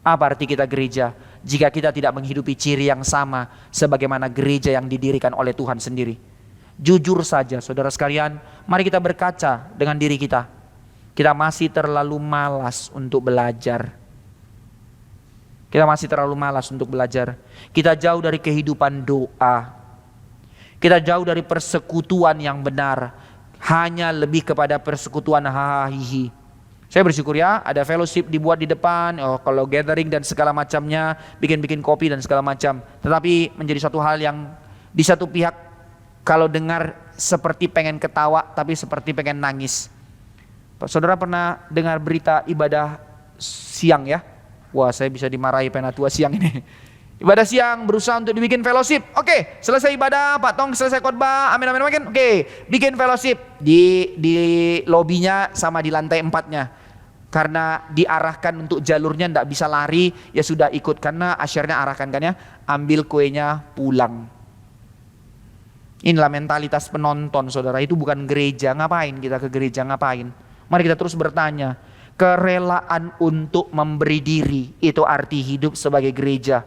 Speaker 1: Apa arti kita gereja jika kita tidak menghidupi ciri yang sama sebagaimana gereja yang didirikan oleh Tuhan sendiri? Jujur saja saudara sekalian, mari kita berkaca dengan diri kita. Kita masih terlalu malas untuk belajar. Kita jauh dari kehidupan doa. Kita jauh dari persekutuan yang benar. Hanya lebih kepada persekutuan hahaha. Saya bersyukur ya, ada fellowship dibuat di depan, kalau gathering dan segala macamnya, bikin kopi dan segala macam. Tetapi menjadi satu hal yang di satu pihak kalau dengar seperti pengen ketawa, tapi seperti pengen nangis. Saudara pernah dengar berita ibadah siang ya? Wah, saya bisa dimarahi penatua siang ini. Ibadah siang berusaha untuk dibikin fellowship. Oke, selesai ibadah, Pak Tong selesai khotbah, amin. Oke, bikin fellowship di lobinya sama di lantai 4-nya. Karena diarahkan untuk jalurnya ndak bisa lari, ya sudah ikut karena asyarnya arahkan kan ya, ambil kuenya pulang. Inilah mentalitas penonton saudara, itu bukan gereja. Ngapain kita ke gereja, ngapain? Mari kita terus bertanya, kerelaan untuk memberi diri, itu arti hidup sebagai gereja.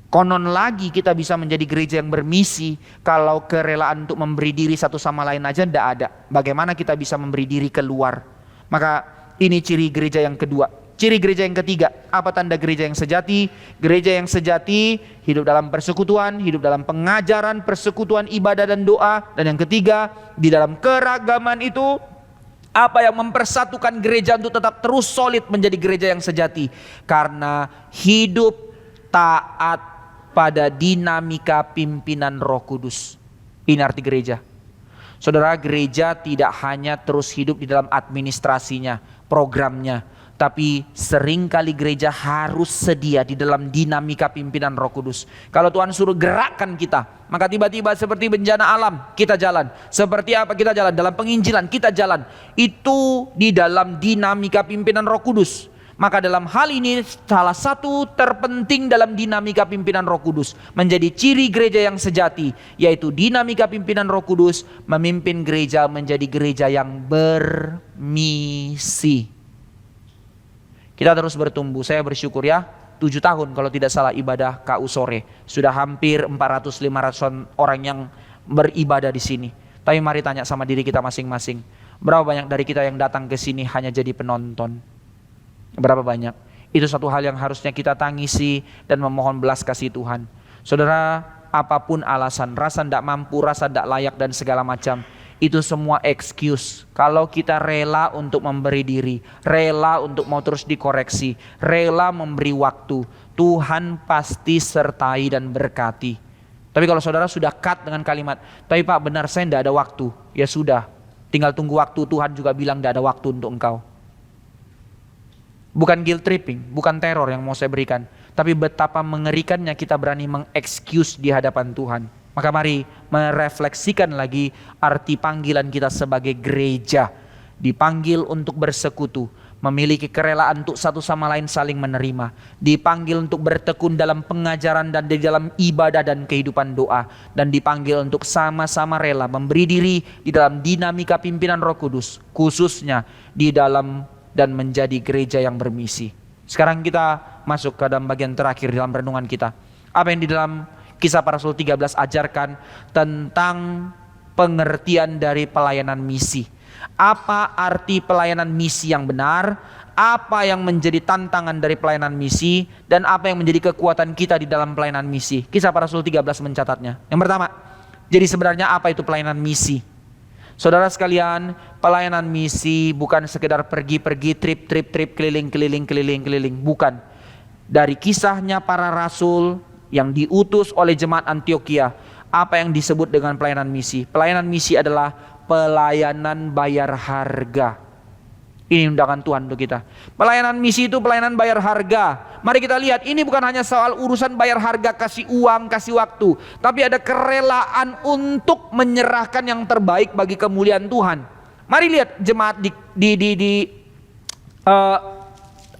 Speaker 1: Konon lagi kita bisa menjadi gereja yang bermisi kalau kerelaan untuk memberi diri satu sama lain aja tidak ada. Bagaimana kita bisa memberi diri keluar? Maka ini ciri gereja yang kedua. Ciri gereja yang ketiga, apa tanda gereja yang sejati? Gereja yang sejati hidup dalam persekutuan, hidup dalam pengajaran, persekutuan, ibadah dan doa. Dan yang ketiga, di dalam keragaman itu, apa yang mempersatukan gereja untuk tetap terus solid menjadi gereja yang sejati? Karena hidup taat pada dinamika pimpinan Roh Kudus. Ini arti gereja. Saudara, gereja tidak hanya terus hidup di dalam administrasinya, programnya, Tapi seringkali gereja harus sedia di dalam dinamika pimpinan Roh Kudus. Kalau Tuhan suruh gerakkan kita, maka tiba-tiba seperti bencana alam kita jalan. Seperti apa kita jalan? Dalam penginjilan kita jalan. Itu di dalam dinamika pimpinan Roh Kudus. Maka dalam hal ini salah satu terpenting dalam dinamika pimpinan Roh Kudus menjadi ciri gereja yang sejati, yaitu dinamika pimpinan Roh Kudus memimpin gereja menjadi gereja yang bermisi. Kita terus bertumbuh. Saya bersyukur ya, 7 tahun kalau tidak salah ibadah KU sore. Sudah hampir 400-500 orang yang beribadah di sini. Tapi mari tanya sama diri kita masing-masing. Berapa banyak dari kita yang datang ke sini hanya jadi penonton? Berapa banyak? Itu satu hal yang harusnya kita tangisi dan memohon belas kasih Tuhan. Saudara, apapun alasan, rasa tidak mampu, rasa tidak layak dan segala macam, itu semua excuse. Kalau kita rela untuk memberi diri, rela untuk mau terus dikoreksi, rela memberi waktu, Tuhan pasti sertai dan berkati. Tapi kalau saudara sudah cut dengan kalimat, tapi Pak benar saya tidak ada waktu, ya sudah, tinggal tunggu waktu. Tuhan juga bilang tidak ada waktu untuk engkau. Bukan guilt tripping, bukan teror yang mau saya berikan, tapi betapa mengerikannya kita berani mengexcuse di hadapan Tuhan. Maka mari merefleksikan lagi arti panggilan kita sebagai gereja. Dipanggil untuk bersekutu, memiliki kerelaan untuk satu sama lain saling menerima. Dipanggil untuk bertekun dalam pengajaran dan di dalam ibadah dan kehidupan doa. Dan dipanggil untuk sama-sama rela memberi diri di dalam dinamika pimpinan Roh Kudus, khususnya di dalam dan menjadi gereja yang bermisi. Sekarang kita masuk ke dalam bagian terakhir dalam renungan kita. Apa yang di dalam Kisah Para Rasul 13 ajarkan tentang pengertian dari pelayanan misi. Apa arti pelayanan misi yang benar? Apa yang menjadi tantangan dari pelayanan misi? Dan apa yang menjadi kekuatan kita di dalam pelayanan misi? Kisah Para Rasul 13 mencatatnya. Yang pertama, jadi sebenarnya apa itu pelayanan misi? Saudara sekalian, pelayanan misi bukan sekedar pergi-pergi, trip, keliling. Bukan. Dari kisahnya para rasul yang diutus oleh jemaat Antioquia, apa yang disebut dengan pelayanan misi? Pelayanan misi adalah pelayanan bayar harga. Ini undangan Tuhan untuk kita. Pelayanan misi itu pelayanan bayar harga. Mari kita lihat, ini bukan hanya soal urusan bayar harga, kasih uang, kasih waktu, tapi ada kerelaan untuk menyerahkan yang terbaik bagi kemuliaan Tuhan. Mari lihat jemaat di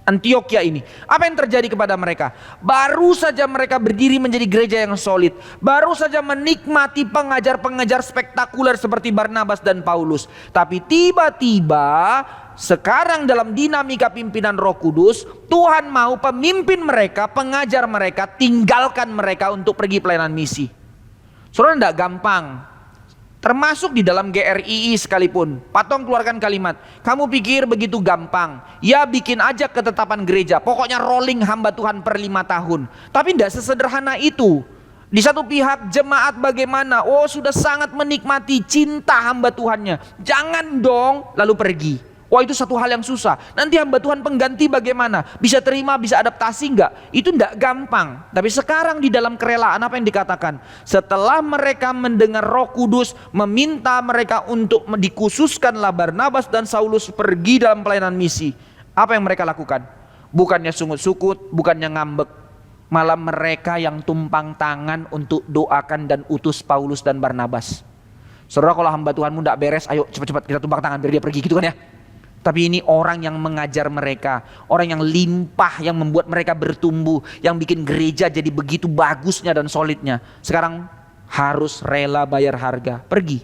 Speaker 1: Antioquia ini. Apa yang terjadi kepada mereka? Baru saja mereka berdiri menjadi gereja yang solid. Baru saja menikmati pengajar-pengajar spektakuler seperti Barnabas dan Paulus. Tapi tiba-tiba sekarang dalam dinamika pimpinan Roh Kudus, Tuhan mau pemimpin mereka, pengajar mereka, tinggalkan mereka untuk pergi pelayanan misi. Saudara, tidak gampang. Termasuk di dalam GRII sekalipun. Patong keluarkan kalimat, kamu pikir begitu gampang? Ya bikin aja ketetapan gereja, pokoknya rolling hamba Tuhan per 5 tahun. Tapi tidak sesederhana itu. Di satu pihak jemaat bagaimana? Oh sudah sangat menikmati cinta hamba Tuhannya, jangan dong lalu pergi. Wah itu satu hal yang susah. Nanti hamba Tuhan pengganti bagaimana? Bisa terima, bisa adaptasi enggak? Itu enggak gampang. Tapi sekarang di dalam kerelaan apa yang dikatakan? Setelah mereka mendengar Roh Kudus meminta mereka untuk dikhususkanlah Barnabas dan Saulus pergi dalam pelayanan misi. Apa yang mereka lakukan? Bukannya sungut-sukut, bukannya ngambek. Malah mereka yang tumpang tangan untuk doakan dan utus Paulus dan Barnabas. Saudara, kalau hamba Tuhanmu enggak beres, ayo cepat-cepat kita tumpang tangan biar dia pergi, gitu kan ya. Tapi ini orang yang mengajar mereka, orang yang limpah, yang membuat mereka bertumbuh, yang bikin gereja jadi begitu bagusnya dan solidnya. Sekarang harus rela bayar harga, pergi.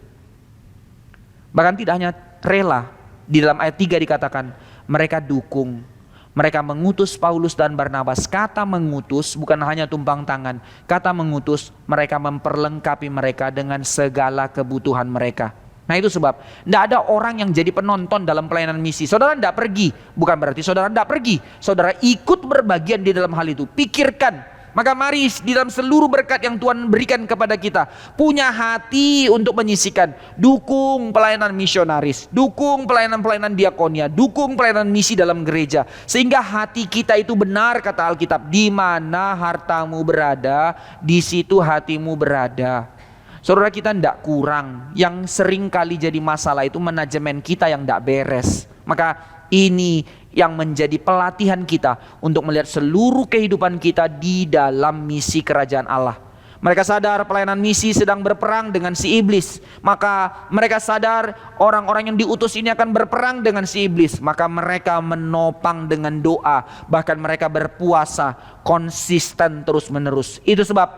Speaker 1: Bahkan tidak hanya rela, di dalam ayat 3 dikatakan mereka dukung. Mereka mengutus Paulus dan Barnabas. Kata mengutus bukan hanya tumpang tangan. Kata mengutus, mereka memperlengkapi mereka dengan segala kebutuhan mereka. Nah itu sebab tidak ada orang yang jadi penonton dalam pelayanan misi. Saudara tidak pergi, bukan berarti saudara tidak pergi. Saudara ikut berbagian di dalam hal itu. Pikirkan. Maka mari di dalam seluruh berkat yang Tuhan berikan kepada kita, punya hati untuk menyisikan. Dukung pelayanan misionaris, dukung pelayanan-pelayanan diakonia, dukung pelayanan misi dalam gereja. Sehingga hati kita itu benar, kata Alkitab, di mana hartamu berada, di situ hatimu berada. Saudara, kita tidak kurang. Yang sering kali jadi masalah itu manajemen kita yang tidak beres. Maka ini yang menjadi pelatihan kita untuk melihat seluruh kehidupan kita di dalam misi kerajaan Allah. Mereka sadar pelayanan misi sedang berperang dengan si iblis. Maka mereka sadar orang-orang yang diutus ini akan berperang dengan si iblis. Maka mereka menopang dengan doa. Bahkan mereka berpuasa konsisten terus menerus. Itu sebab,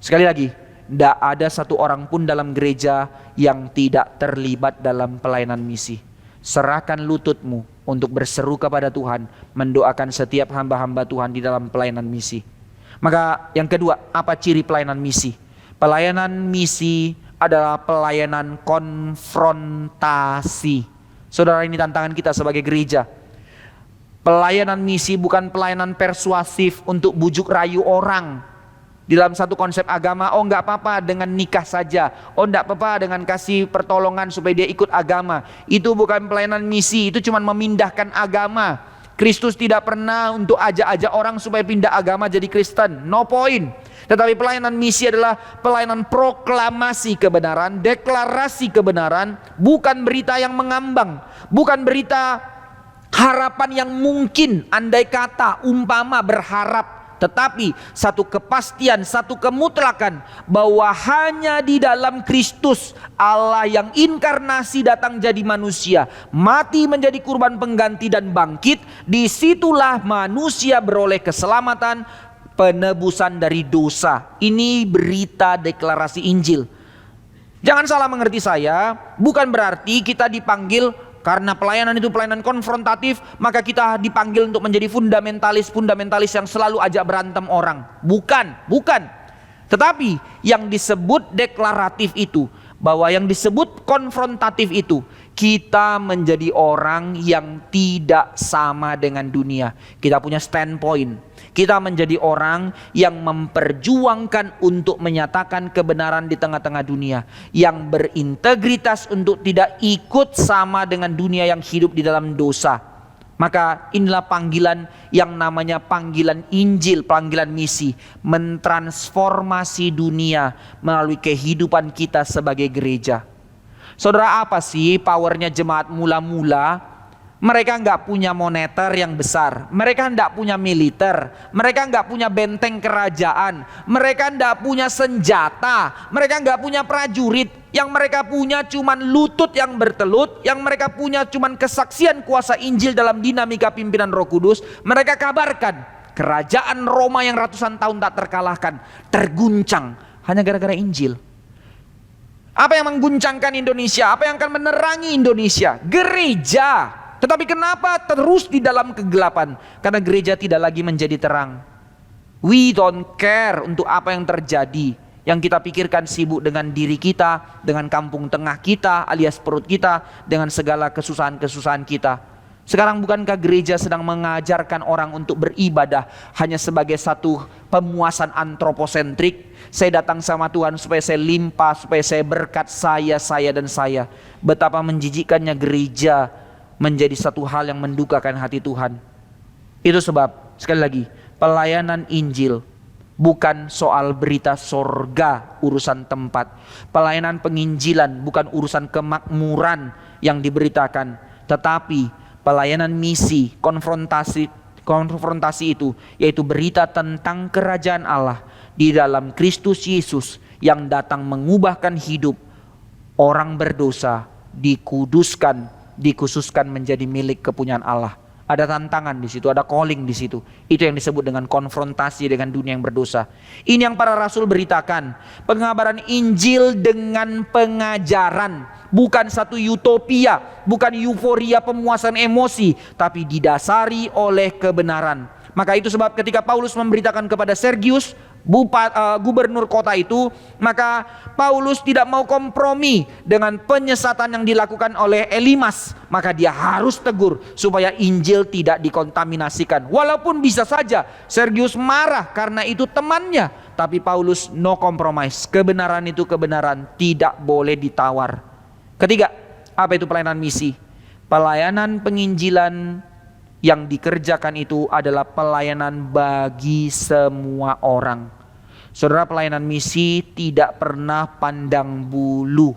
Speaker 1: sekali lagi, tidak ada satu orang pun dalam gereja yang tidak terlibat dalam pelayanan misi. Serahkan lututmu untuk berseru kepada Tuhan, mendoakan setiap hamba-hamba Tuhan di dalam pelayanan misi. Maka yang kedua, apa ciri pelayanan misi? Pelayanan misi adalah pelayanan konfrontasi. Saudara, ini tantangan kita sebagai gereja. Pelayanan misi bukan pelayanan persuasif untuk bujuk rayu orang. Di dalam satu konsep agama, oh enggak apa-apa dengan nikah saja, oh enggak apa-apa dengan kasih pertolongan supaya dia ikut agama. Itu bukan pelayanan misi, itu cuma memindahkan agama. Kristus tidak pernah untuk ajak-ajak orang supaya pindah agama jadi Kristen, no point. Tetapi pelayanan misi adalah pelayanan proklamasi kebenaran, deklarasi kebenaran, bukan berita yang mengambang, bukan berita harapan yang mungkin, andai kata, umpama, berharap. Tetapi satu kepastian, satu kemutlakan bahwa hanya di dalam Kristus Allah yang inkarnasi datang jadi manusia, mati menjadi kurban pengganti dan bangkit. Disitulah manusia beroleh keselamatan, penebusan dari dosa. Ini berita deklarasi Injil. Jangan salah mengerti saya, bukan berarti kita dipanggil karena pelayanan itu pelayanan konfrontatif, maka kita dipanggil untuk menjadi fundamentalis yang selalu ajak berantem orang. Bukan. Tetapi yang disebut deklaratif itu, bahwa yang disebut konfrontatif itu, kita menjadi orang yang tidak sama dengan dunia. Kita punya standpoint. Kita menjadi orang yang memperjuangkan untuk menyatakan kebenaran di tengah-tengah dunia, yang berintegritas untuk tidak ikut sama dengan dunia yang hidup di dalam dosa. Maka inilah panggilan yang namanya panggilan Injil, panggilan misi, mentransformasi dunia melalui kehidupan kita sebagai gereja. Saudara, apa sih powernya jemaat mula-mula? Mereka nggak punya moneter yang besar, mereka nggak punya militer, mereka nggak punya benteng kerajaan, mereka nggak punya senjata, mereka nggak punya prajurit. Yang mereka punya cuman lutut yang bertelut, yang mereka punya cuman kesaksian kuasa Injil dalam dinamika pimpinan Roh Kudus. Mereka kabarkan kerajaan Roma yang ratusan tahun tak terkalahkan terguncang hanya gara-gara Injil. Apa yang mengguncangkan Indonesia? Apa yang akan menerangi Indonesia? Gereja. Tetapi kenapa terus di dalam kegelapan? Karena gereja tidak lagi menjadi terang. We don't care untuk apa yang terjadi. Yang kita pikirkan sibuk dengan diri kita, dengan kampung tengah kita alias perut kita, dengan segala kesusahan-kesusahan kita. Sekarang bukankah gereja sedang mengajarkan orang untuk beribadah hanya sebagai satu pemuasan antroposentrik? Saya datang sama Tuhan supaya saya limpah, supaya saya berkat, saya dan saya. Betapa menjijikkannya gereja menjadi satu hal yang mendukakan hati Tuhan. Itu sebab, sekali lagi, pelayanan Injil bukan soal berita sorga, urusan tempat. Pelayanan penginjilan bukan urusan kemakmuran yang diberitakan, tetapi pelayanan misi, konfrontasi itu, yaitu berita tentang kerajaan Allah di dalam Kristus Yesus yang datang mengubahkan hidup orang berdosa, dikhususkan menjadi milik kepunyaan Allah. Ada tantangan di situ, ada calling di situ. Itu yang disebut dengan konfrontasi dengan dunia yang berdosa. Ini yang para rasul beritakan. Pengabaran Injil dengan pengajaran, bukan satu utopia, bukan euforia pemuasan emosi, tapi didasari oleh kebenaran. Maka itu sebab ketika Paulus memberitakan kepada Sergius, gubernur kota itu, maka Paulus tidak mau kompromi dengan penyesatan yang dilakukan oleh Elimas. Maka dia harus tegur supaya Injil tidak dikontaminasikan. Walaupun bisa saja Sergius marah karena itu temannya, tapi Paulus no compromise. Kebenaran itu kebenaran, tidak boleh ditawar. Ketiga, apa itu pelayanan misi? Pelayanan penginjilan yang dikerjakan itu adalah pelayanan bagi semua orang. Saudara, pelayanan misi tidak pernah pandang bulu.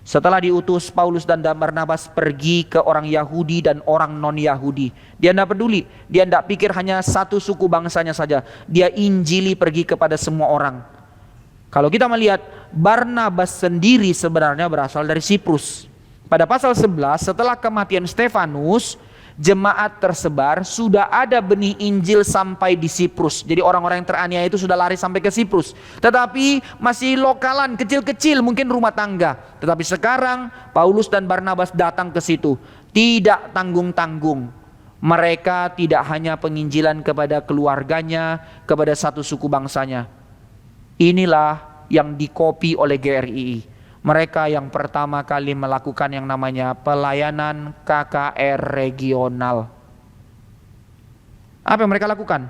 Speaker 1: Setelah diutus, Paulus dan Barnabas pergi ke orang Yahudi dan orang non-Yahudi. Dia tidak peduli, dia tidak pikir hanya satu suku bangsanya saja. Dia injili pergi kepada semua orang. Kalau kita melihat, Barnabas sendiri sebenarnya berasal dari Siprus. Pada pasal 11, setelah kematian Stefanus, jemaat tersebar, sudah ada benih Injil sampai di Siprus. Jadi orang-orang yang teraniaya itu sudah lari sampai ke Siprus. Tetapi masih lokalan, kecil-kecil, mungkin rumah tangga. Tetapi sekarang Paulus dan Barnabas datang ke situ. Tidak tanggung-tanggung. Mereka tidak hanya penginjilan kepada keluarganya, kepada satu suku bangsanya. Inilah yang dikopi oleh GRII. Mereka yang pertama kali melakukan yang namanya pelayanan KKR regional. Apa yang mereka lakukan?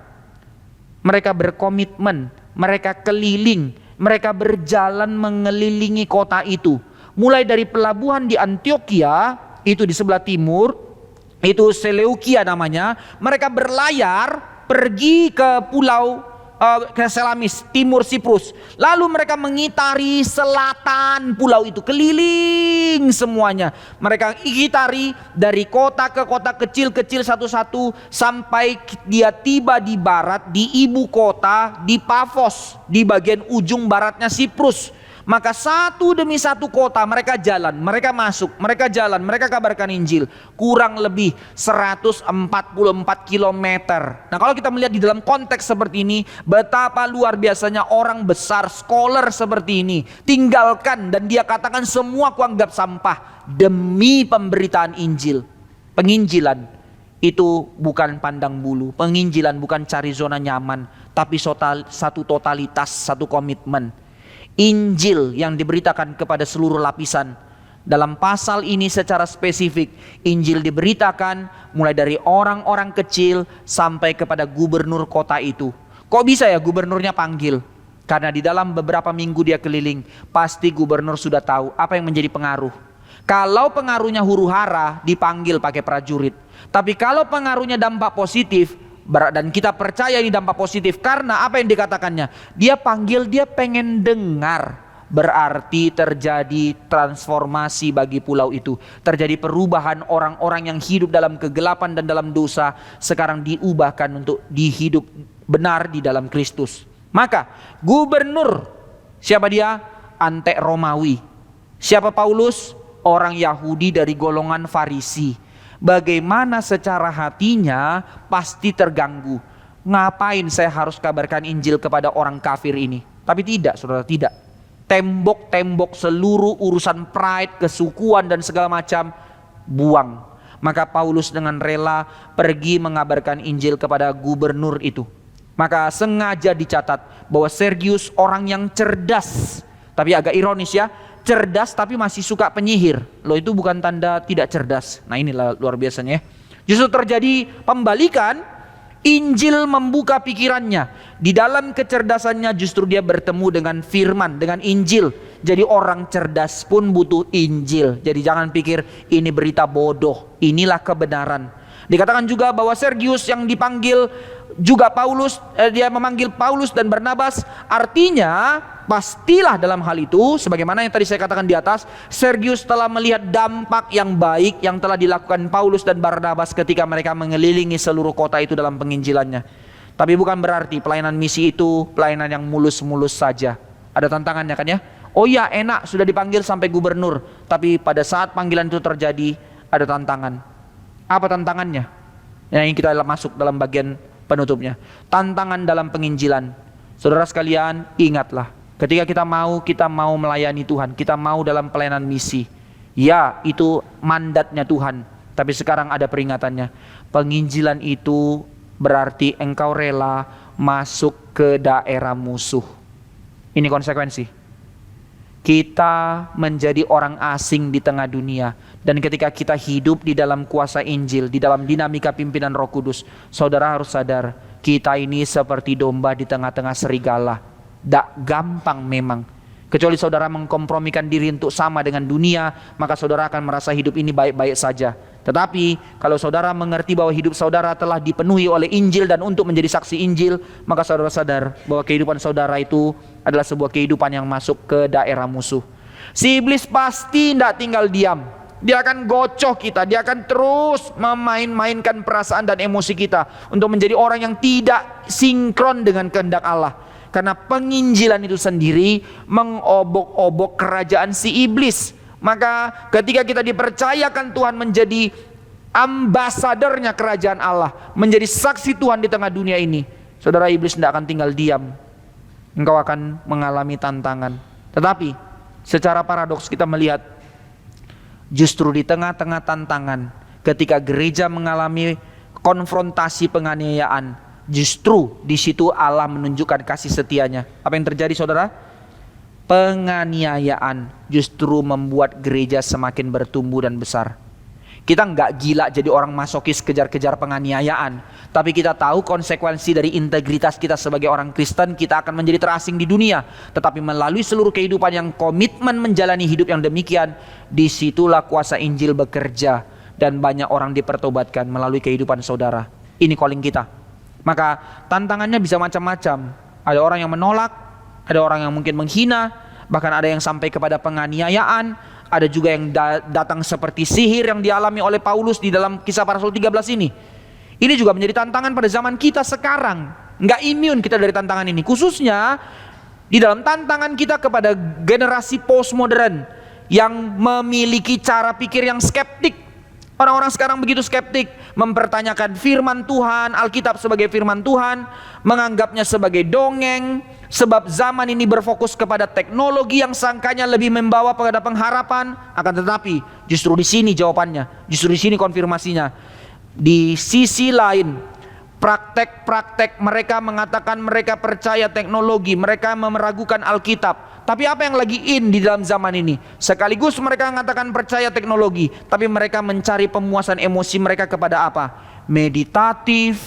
Speaker 1: Mereka berkomitmen, mereka keliling, mereka berjalan mengelilingi kota itu. Mulai dari pelabuhan di Antioquia, itu di sebelah timur, itu Seleukia namanya. Mereka berlayar pergi ke pulau ke Selamis, timur Siprus. Lalu mereka mengitari selatan pulau itu, keliling semuanya. Mereka itari dari kota ke kota kecil-kecil satu-satu sampai dia tiba di barat, di ibu kota, di Pafos, di bagian ujung baratnya Siprus. Maka satu demi satu kota mereka jalan, mereka masuk, mereka jalan, mereka kabarkan Injil. Kurang lebih 144 kilometer. Nah, kalau kita melihat di dalam konteks seperti ini, betapa luar biasanya orang besar, scholar seperti ini tinggalkan, dan dia katakan semua kuanggap sampah demi pemberitaan Injil. Penginjilan itu bukan pandang bulu, penginjilan bukan cari zona nyaman, tapi satu totalitas, satu komitmen. Injil yang diberitakan kepada seluruh lapisan. Dalam pasal ini secara spesifik, Injil diberitakan mulai dari orang-orang kecil sampai kepada gubernur kota itu. Kok bisa ya gubernurnya panggil? Karena di dalam beberapa minggu dia keliling, pasti gubernur sudah tahu apa yang menjadi pengaruh. Kalau pengaruhnya huru hara, dipanggil pakai prajurit. Tapi kalau pengaruhnya dampak positif, dan kita percaya ini dampak positif karena apa yang dikatakannya, dia panggil, dia pengen dengar, berarti terjadi transformasi bagi pulau itu. Terjadi perubahan, orang-orang yang hidup dalam kegelapan dan dalam dosa sekarang diubahkan untuk dihidup benar di dalam Kristus. Maka gubernur, siapa dia? Antek Romawi. Siapa Paulus? Orang Yahudi dari golongan Farisi. Bagaimana secara hatinya pasti terganggu. Ngapain saya harus kabarkan Injil kepada orang kafir ini? Tapi tidak, saudara, tidak. Tembok-tembok seluruh urusan pride, kesukuan dan segala macam buang. Maka Paulus dengan rela pergi mengabarkan Injil kepada gubernur itu. Maka sengaja dicatat bahwa Sergius orang yang cerdas. Tapi agak ironis ya, cerdas tapi masih suka penyihir. Loh, itu bukan tanda tidak cerdas. Nah, inilah luar biasanya. Justru terjadi pembalikan. Injil membuka pikirannya. Di dalam kecerdasannya justru dia bertemu dengan firman, dengan Injil. Jadi orang cerdas pun butuh Injil. Jadi jangan pikir ini berita bodoh. Inilah kebenaran. Dikatakan juga bahwa Sergius yang dipanggil juga Paulus, dia memanggil Paulus dan Barnabas. Artinya pastilah dalam hal itu, sebagaimana yang tadi saya katakan di atas, Sergius telah melihat dampak yang baik yang telah dilakukan Paulus dan Barnabas ketika mereka mengelilingi seluruh kota itu dalam penginjilannya. Tapi bukan berarti pelayanan misi itu pelayanan yang mulus-mulus saja. Ada tantangannya kan ya? Oh ya, enak sudah dipanggil sampai gubernur, tapi pada saat panggilan itu terjadi ada tantangan. Apa tantangannya? Yang kita masuk dalam bagian penutupnya. Tantangan dalam penginjilan. Saudara sekalian, ingatlah, ketika kita mau melayani Tuhan, kita mau dalam pelayanan misi. Ya, itu mandatnya Tuhan. Tapi sekarang ada peringatannya. Penginjilan itu berarti engkau rela masuk ke daerah musuh. Ini konsekuensi. Kita menjadi orang asing di tengah dunia. Dan ketika kita hidup di dalam kuasa Injil, di dalam dinamika pimpinan Roh Kudus, saudara harus sadar, kita ini seperti domba di tengah-tengah serigala. Tak gampang memang. Kecuali saudara mengkompromikan diri untuk sama dengan dunia, maka saudara akan merasa hidup ini baik-baik saja. Tetapi kalau saudara mengerti bahwa hidup saudara telah dipenuhi oleh Injil dan untuk menjadi saksi Injil, maka saudara sadar bahwa kehidupan saudara itu adalah sebuah kehidupan yang masuk ke daerah musuh. Si iblis pasti tidak tinggal diam. Dia akan gocoh kita, dia akan terus memain-mainkan perasaan dan emosi kita untuk menjadi orang yang tidak sinkron dengan kehendak Allah. Karena penginjilan itu sendiri mengobok-obok kerajaan si iblis. Maka ketika kita dipercayakan Tuhan menjadi ambasadornya kerajaan Allah, menjadi saksi Tuhan di tengah dunia ini, saudara, iblis tidak akan tinggal diam. Engkau akan mengalami tantangan. Tetapi secara paradoks kita melihat, justru di tengah-tengah tantangan, ketika gereja mengalami konfrontasi penganiayaan, justru di situ Allah menunjukkan kasih setianya. Apa yang terjadi, saudara? Penganiayaan justru membuat gereja semakin bertumbuh dan besar. Kita nggak gila jadi orang masokis kejar-kejar penganiayaan, tapi kita tahu konsekuensi dari integritas kita sebagai orang Kristen. Kita akan menjadi terasing di dunia, tetapi melalui seluruh kehidupan yang komitmen menjalani hidup yang demikian, disitulah kuasa Injil bekerja dan banyak orang dipertobatkan melalui kehidupan saudara. Ini calling kita. Maka tantangannya bisa macam-macam. Ada orang yang menolak, ada orang yang mungkin menghina, bahkan ada yang sampai kepada penganiayaan. Ada juga yang datang seperti sihir yang dialami oleh Paulus di dalam Kisah Para Rasul 13 ini. Ini juga menjadi tantangan pada zaman kita sekarang. Nggak immune kita dari tantangan ini. Khususnya di dalam tantangan kita kepada generasi postmodern yang memiliki cara pikir yang skeptik. Orang-orang sekarang begitu skeptik, mempertanyakan firman Tuhan, Alkitab sebagai firman Tuhan, menganggapnya sebagai dongeng, sebab zaman ini berfokus kepada teknologi yang sangkanya lebih membawa kepada pengharapan. Akan tetapi justru di sini jawabannya, justru di sini konfirmasinya. Di sisi lain, praktek-praktek mereka mengatakan mereka percaya teknologi, mereka meragukan Alkitab. Tapi apa yang lagi in di dalam zaman ini? Sekaligus mereka mengatakan percaya teknologi, tapi mereka mencari pemuasan emosi mereka kepada apa? Meditatif,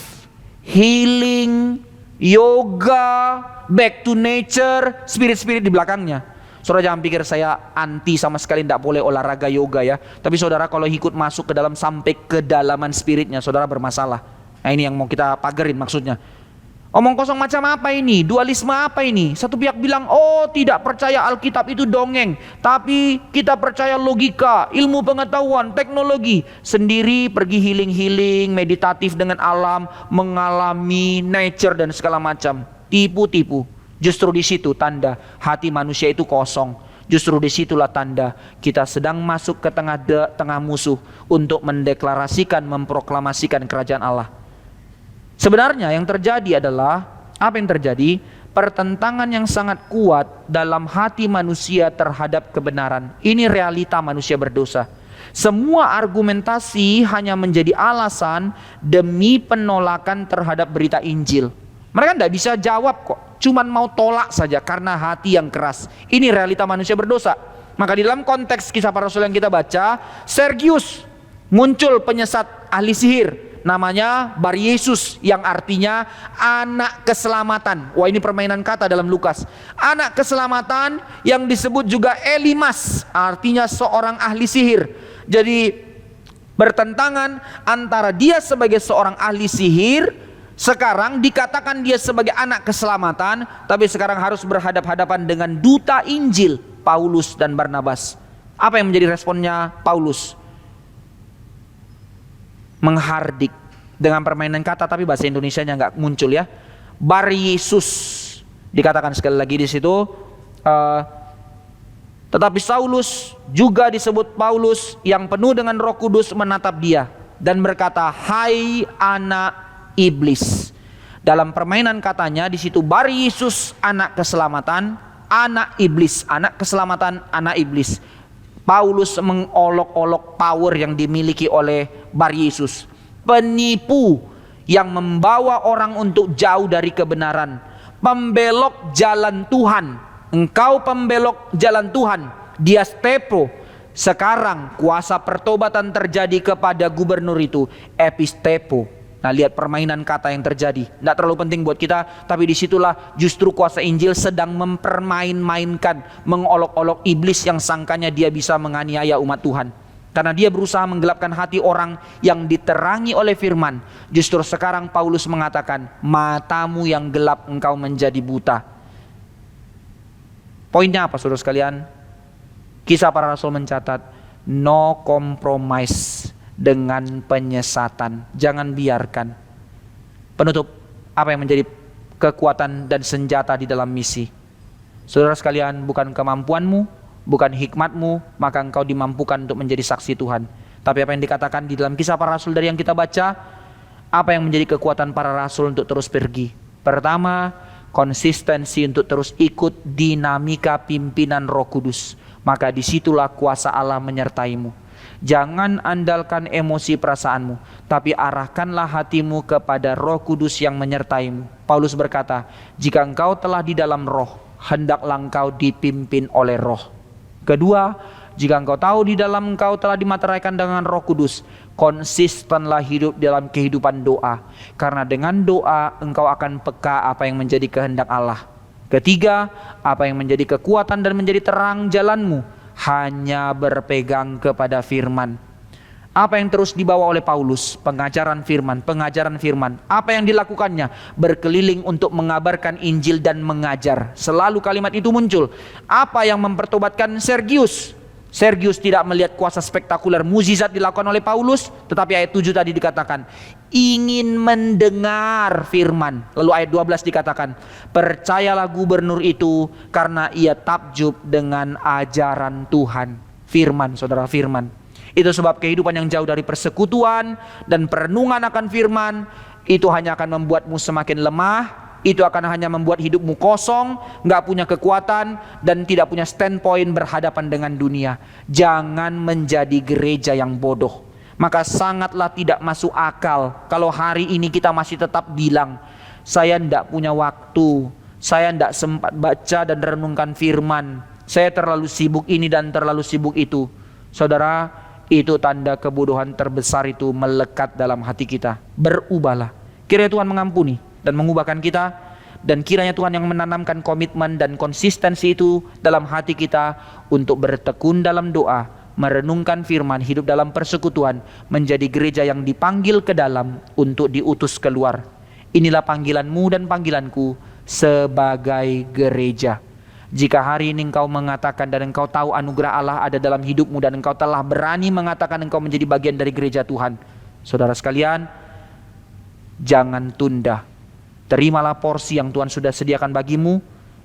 Speaker 1: healing, yoga, back to nature, spirit-spirit di belakangnya. Saudara jangan pikir saya anti sama sekali, tidak boleh olahraga yoga ya. Tapi saudara kalau ikut masuk ke dalam sampai kedalaman spiritnya, saudara bermasalah. Nah ini yang mau kita pagerin maksudnya. Omong kosong macam apa ini? Dualisme apa ini? Satu pihak bilang, oh tidak percaya Alkitab itu dongeng, tapi kita percaya logika, ilmu pengetahuan, teknologi. Sendiri pergi healing-healing, meditatif dengan alam, mengalami nature dan segala macam. Tipu-tipu. Justru di situ tanda hati manusia itu kosong. Justru disitulah tanda kita sedang masuk ke tengah musuh untuk mendeklarasikan, memproklamasikan kerajaan Allah. Sebenarnya yang terjadi adalah, apa yang terjadi? Pertentangan yang sangat kuat dalam hati manusia terhadap kebenaran. Ini realita manusia berdosa. Semua argumentasi hanya menjadi alasan demi penolakan terhadap berita Injil. Mereka tidak bisa jawab kok, cuman mau tolak saja karena hati yang keras. Ini realita manusia berdosa. Maka di dalam konteks Kisah Para Rasul yang kita baca, Sergius muncul penyesat ahli sihir. Namanya Bar Yesus, yang artinya anak keselamatan. Wah ini permainan kata dalam Lukas. Anak keselamatan yang disebut juga Elimas, artinya seorang ahli sihir. Jadi bertentangan antara dia sebagai seorang ahli sihir, sekarang dikatakan dia sebagai anak keselamatan, tapi sekarang harus berhadapan-hadapan dengan duta Injil, Paulus dan Barnabas. Apa yang menjadi responnya Paulus? Menghardik dengan permainan kata, tapi bahasa Indonesianya nggak muncul ya. Bar Yesus dikatakan sekali lagi di situ. Tetapi Saulus juga disebut Paulus yang penuh dengan Roh Kudus menatap dia dan berkata, hai anak iblis. Dalam permainan katanya di situ Bar Yesus anak keselamatan, anak iblis, anak keselamatan, anak iblis. Paulus mengolok-olok power yang dimiliki oleh Bar Yesus, penipu yang membawa orang untuk jauh dari kebenaran, pembelok jalan Tuhan. Engkau pembelok jalan Tuhan, dia stepo. Sekarang kuasa pertobatan terjadi kepada gubernur itu, epistepo. Nah lihat permainan kata yang terjadi. Tidak terlalu penting buat kita, tapi disitulah justru kuasa Injil sedang mempermain-mainkan, mengolok-olok iblis yang sangkanya dia bisa menganiaya umat Tuhan. Karena dia berusaha menggelapkan hati orang yang diterangi oleh firman. Justru sekarang Paulus mengatakan, matamu yang gelap engkau menjadi buta. Poinnya apa saudara sekalian? Kisah Para Rasul mencatat, no compromise dengan penyesatan. Jangan biarkan. Penutup, apa yang menjadi kekuatan dan senjata di dalam misi? Saudara sekalian, bukan kemampuanmu, bukan hikmatmu, maka engkau dimampukan untuk menjadi saksi Tuhan. Tapi apa yang dikatakan di dalam Kisah Para Rasul dari yang kita baca, apa yang menjadi kekuatan para rasul untuk terus pergi? Pertama, konsistensi untuk terus ikut dinamika pimpinan Roh Kudus. Maka disitulah kuasa Allah menyertaimu. Jangan andalkan emosi perasaanmu, tapi arahkanlah hatimu kepada Roh Kudus yang menyertaimu. Paulus berkata, jika engkau telah di dalam Roh, hendaklah engkau dipimpin oleh Roh. Kedua, jika engkau tahu di dalam engkau telah dimateraikan dengan Roh Kudus, konsistenlah hidup dalam kehidupan doa. Karena dengan doa engkau akan peka apa yang menjadi kehendak Allah. Ketiga, apa yang menjadi kekuatan dan menjadi terang jalanmu? Hanya berpegang kepada firman. Apa yang terus dibawa oleh Paulus? Pengajaran firman. Apa yang dilakukannya? Berkeliling untuk mengabarkan Injil dan mengajar. Selalu kalimat itu muncul. Apa yang mempertobatkan Sergius? Sergius tidak melihat kuasa spektakuler mukjizat dilakukan oleh Paulus, tetapi ayat 7 tadi dikatakan ingin mendengar firman. Lalu ayat 12 dikatakan, percayalah gubernur itu karena ia takjub dengan ajaran Tuhan. Firman, saudara, firman. Itu sebab kehidupan yang jauh dari persekutuan dan perenungan akan firman, itu hanya akan membuatmu semakin lemah. Itu akan hanya membuat hidupmu kosong, gak punya kekuatan, dan tidak punya standpoint berhadapan dengan dunia. Jangan menjadi gereja yang bodoh. Maka sangatlah tidak masuk akal kalau hari ini kita masih tetap bilang, saya tidak punya waktu, saya tidak sempat baca dan renungkan firman, saya terlalu sibuk ini dan terlalu sibuk itu. Saudara, itu tanda kebodohan terbesar itu melekat dalam hati kita. Berubahlah. Kiranya Tuhan mengampuni dan mengubahkan kita, dan kiranya Tuhan yang menanamkan komitmen dan konsistensi itu dalam hati kita untuk bertekun dalam doa, merenungkan firman, hidup dalam persekutuan, menjadi gereja yang dipanggil ke dalam untuk diutus keluar. Inilah panggilanmu dan panggilanku sebagai gereja. Jika hari ini engkau mengatakan dan engkau tahu anugerah Allah ada dalam hidupmu, dan engkau telah berani mengatakan engkau menjadi bagian dari gereja Tuhan, saudara sekalian, jangan tunda. Terimalah porsi yang Tuhan sudah sediakan bagimu.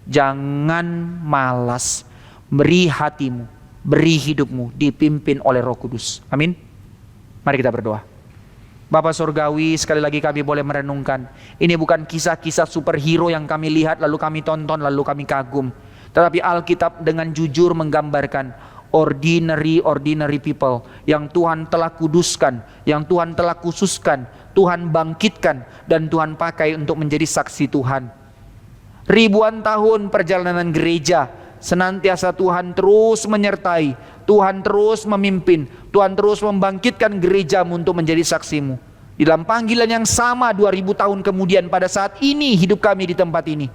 Speaker 1: Jangan malas. Beri hatimu, beri hidupmu dipimpin oleh Roh Kudus. Amin. Mari kita berdoa. Bapa Surgawi, sekali lagi kami boleh merenungkan. Ini bukan kisah-kisah superhero yang kami lihat lalu kami tonton lalu kami kagum. Tetapi Alkitab dengan jujur menggambarkan ordinary people yang Tuhan telah kuduskan, yang Tuhan telah khususkan, Tuhan bangkitkan, dan Tuhan pakai untuk menjadi saksi Tuhan. Ribuan tahun perjalanan gereja, senantiasa Tuhan terus menyertai, Tuhan terus memimpin, Tuhan terus membangkitkan gerejamu untuk menjadi saksimu. Di dalam panggilan yang sama 2000 tahun kemudian, pada saat ini hidup kami di tempat ini,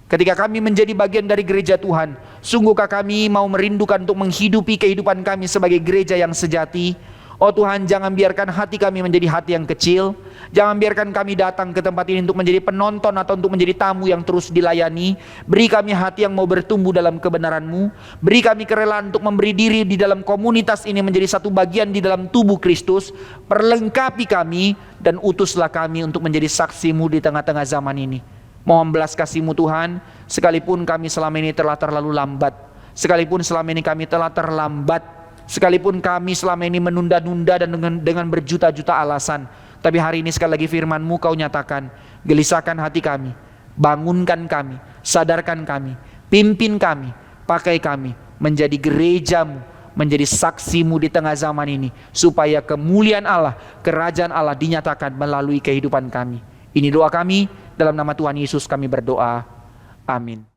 Speaker 1: ketika kami menjadi bagian dari gereja Tuhan, sungguhkah kami mau merindukan untuk menghidupi kehidupan kami sebagai gereja yang sejati? Oh Tuhan, jangan biarkan hati kami menjadi hati yang kecil. Jangan biarkan kami datang ke tempat ini untuk menjadi penonton atau untuk menjadi tamu yang terus dilayani. Beri kami hati yang mau bertumbuh dalam kebenaran-Mu. Beri kami kerelaan untuk memberi diri di dalam komunitas ini menjadi satu bagian di dalam tubuh Kristus. Perlengkapi kami dan utuslah kami untuk menjadi saksi-Mu di tengah-tengah zaman ini. Mohon belas kasih-Mu Tuhan, sekalipun kami selama ini telah terlalu lambat, sekalipun selama ini kami telah terlambat, sekalipun kami selama ini menunda-nunda dan dengan berjuta-juta alasan. Tapi hari ini sekali lagi firman-Mu Kau nyatakan, gelisahkan hati kami, bangunkan kami, sadarkan kami, pimpin kami, pakai kami menjadi gereja-Mu, menjadi saksi-Mu di tengah zaman ini, supaya kemuliaan Allah, kerajaan Allah dinyatakan melalui kehidupan kami. Ini doa kami, dalam nama Tuhan Yesus kami berdoa. Amin.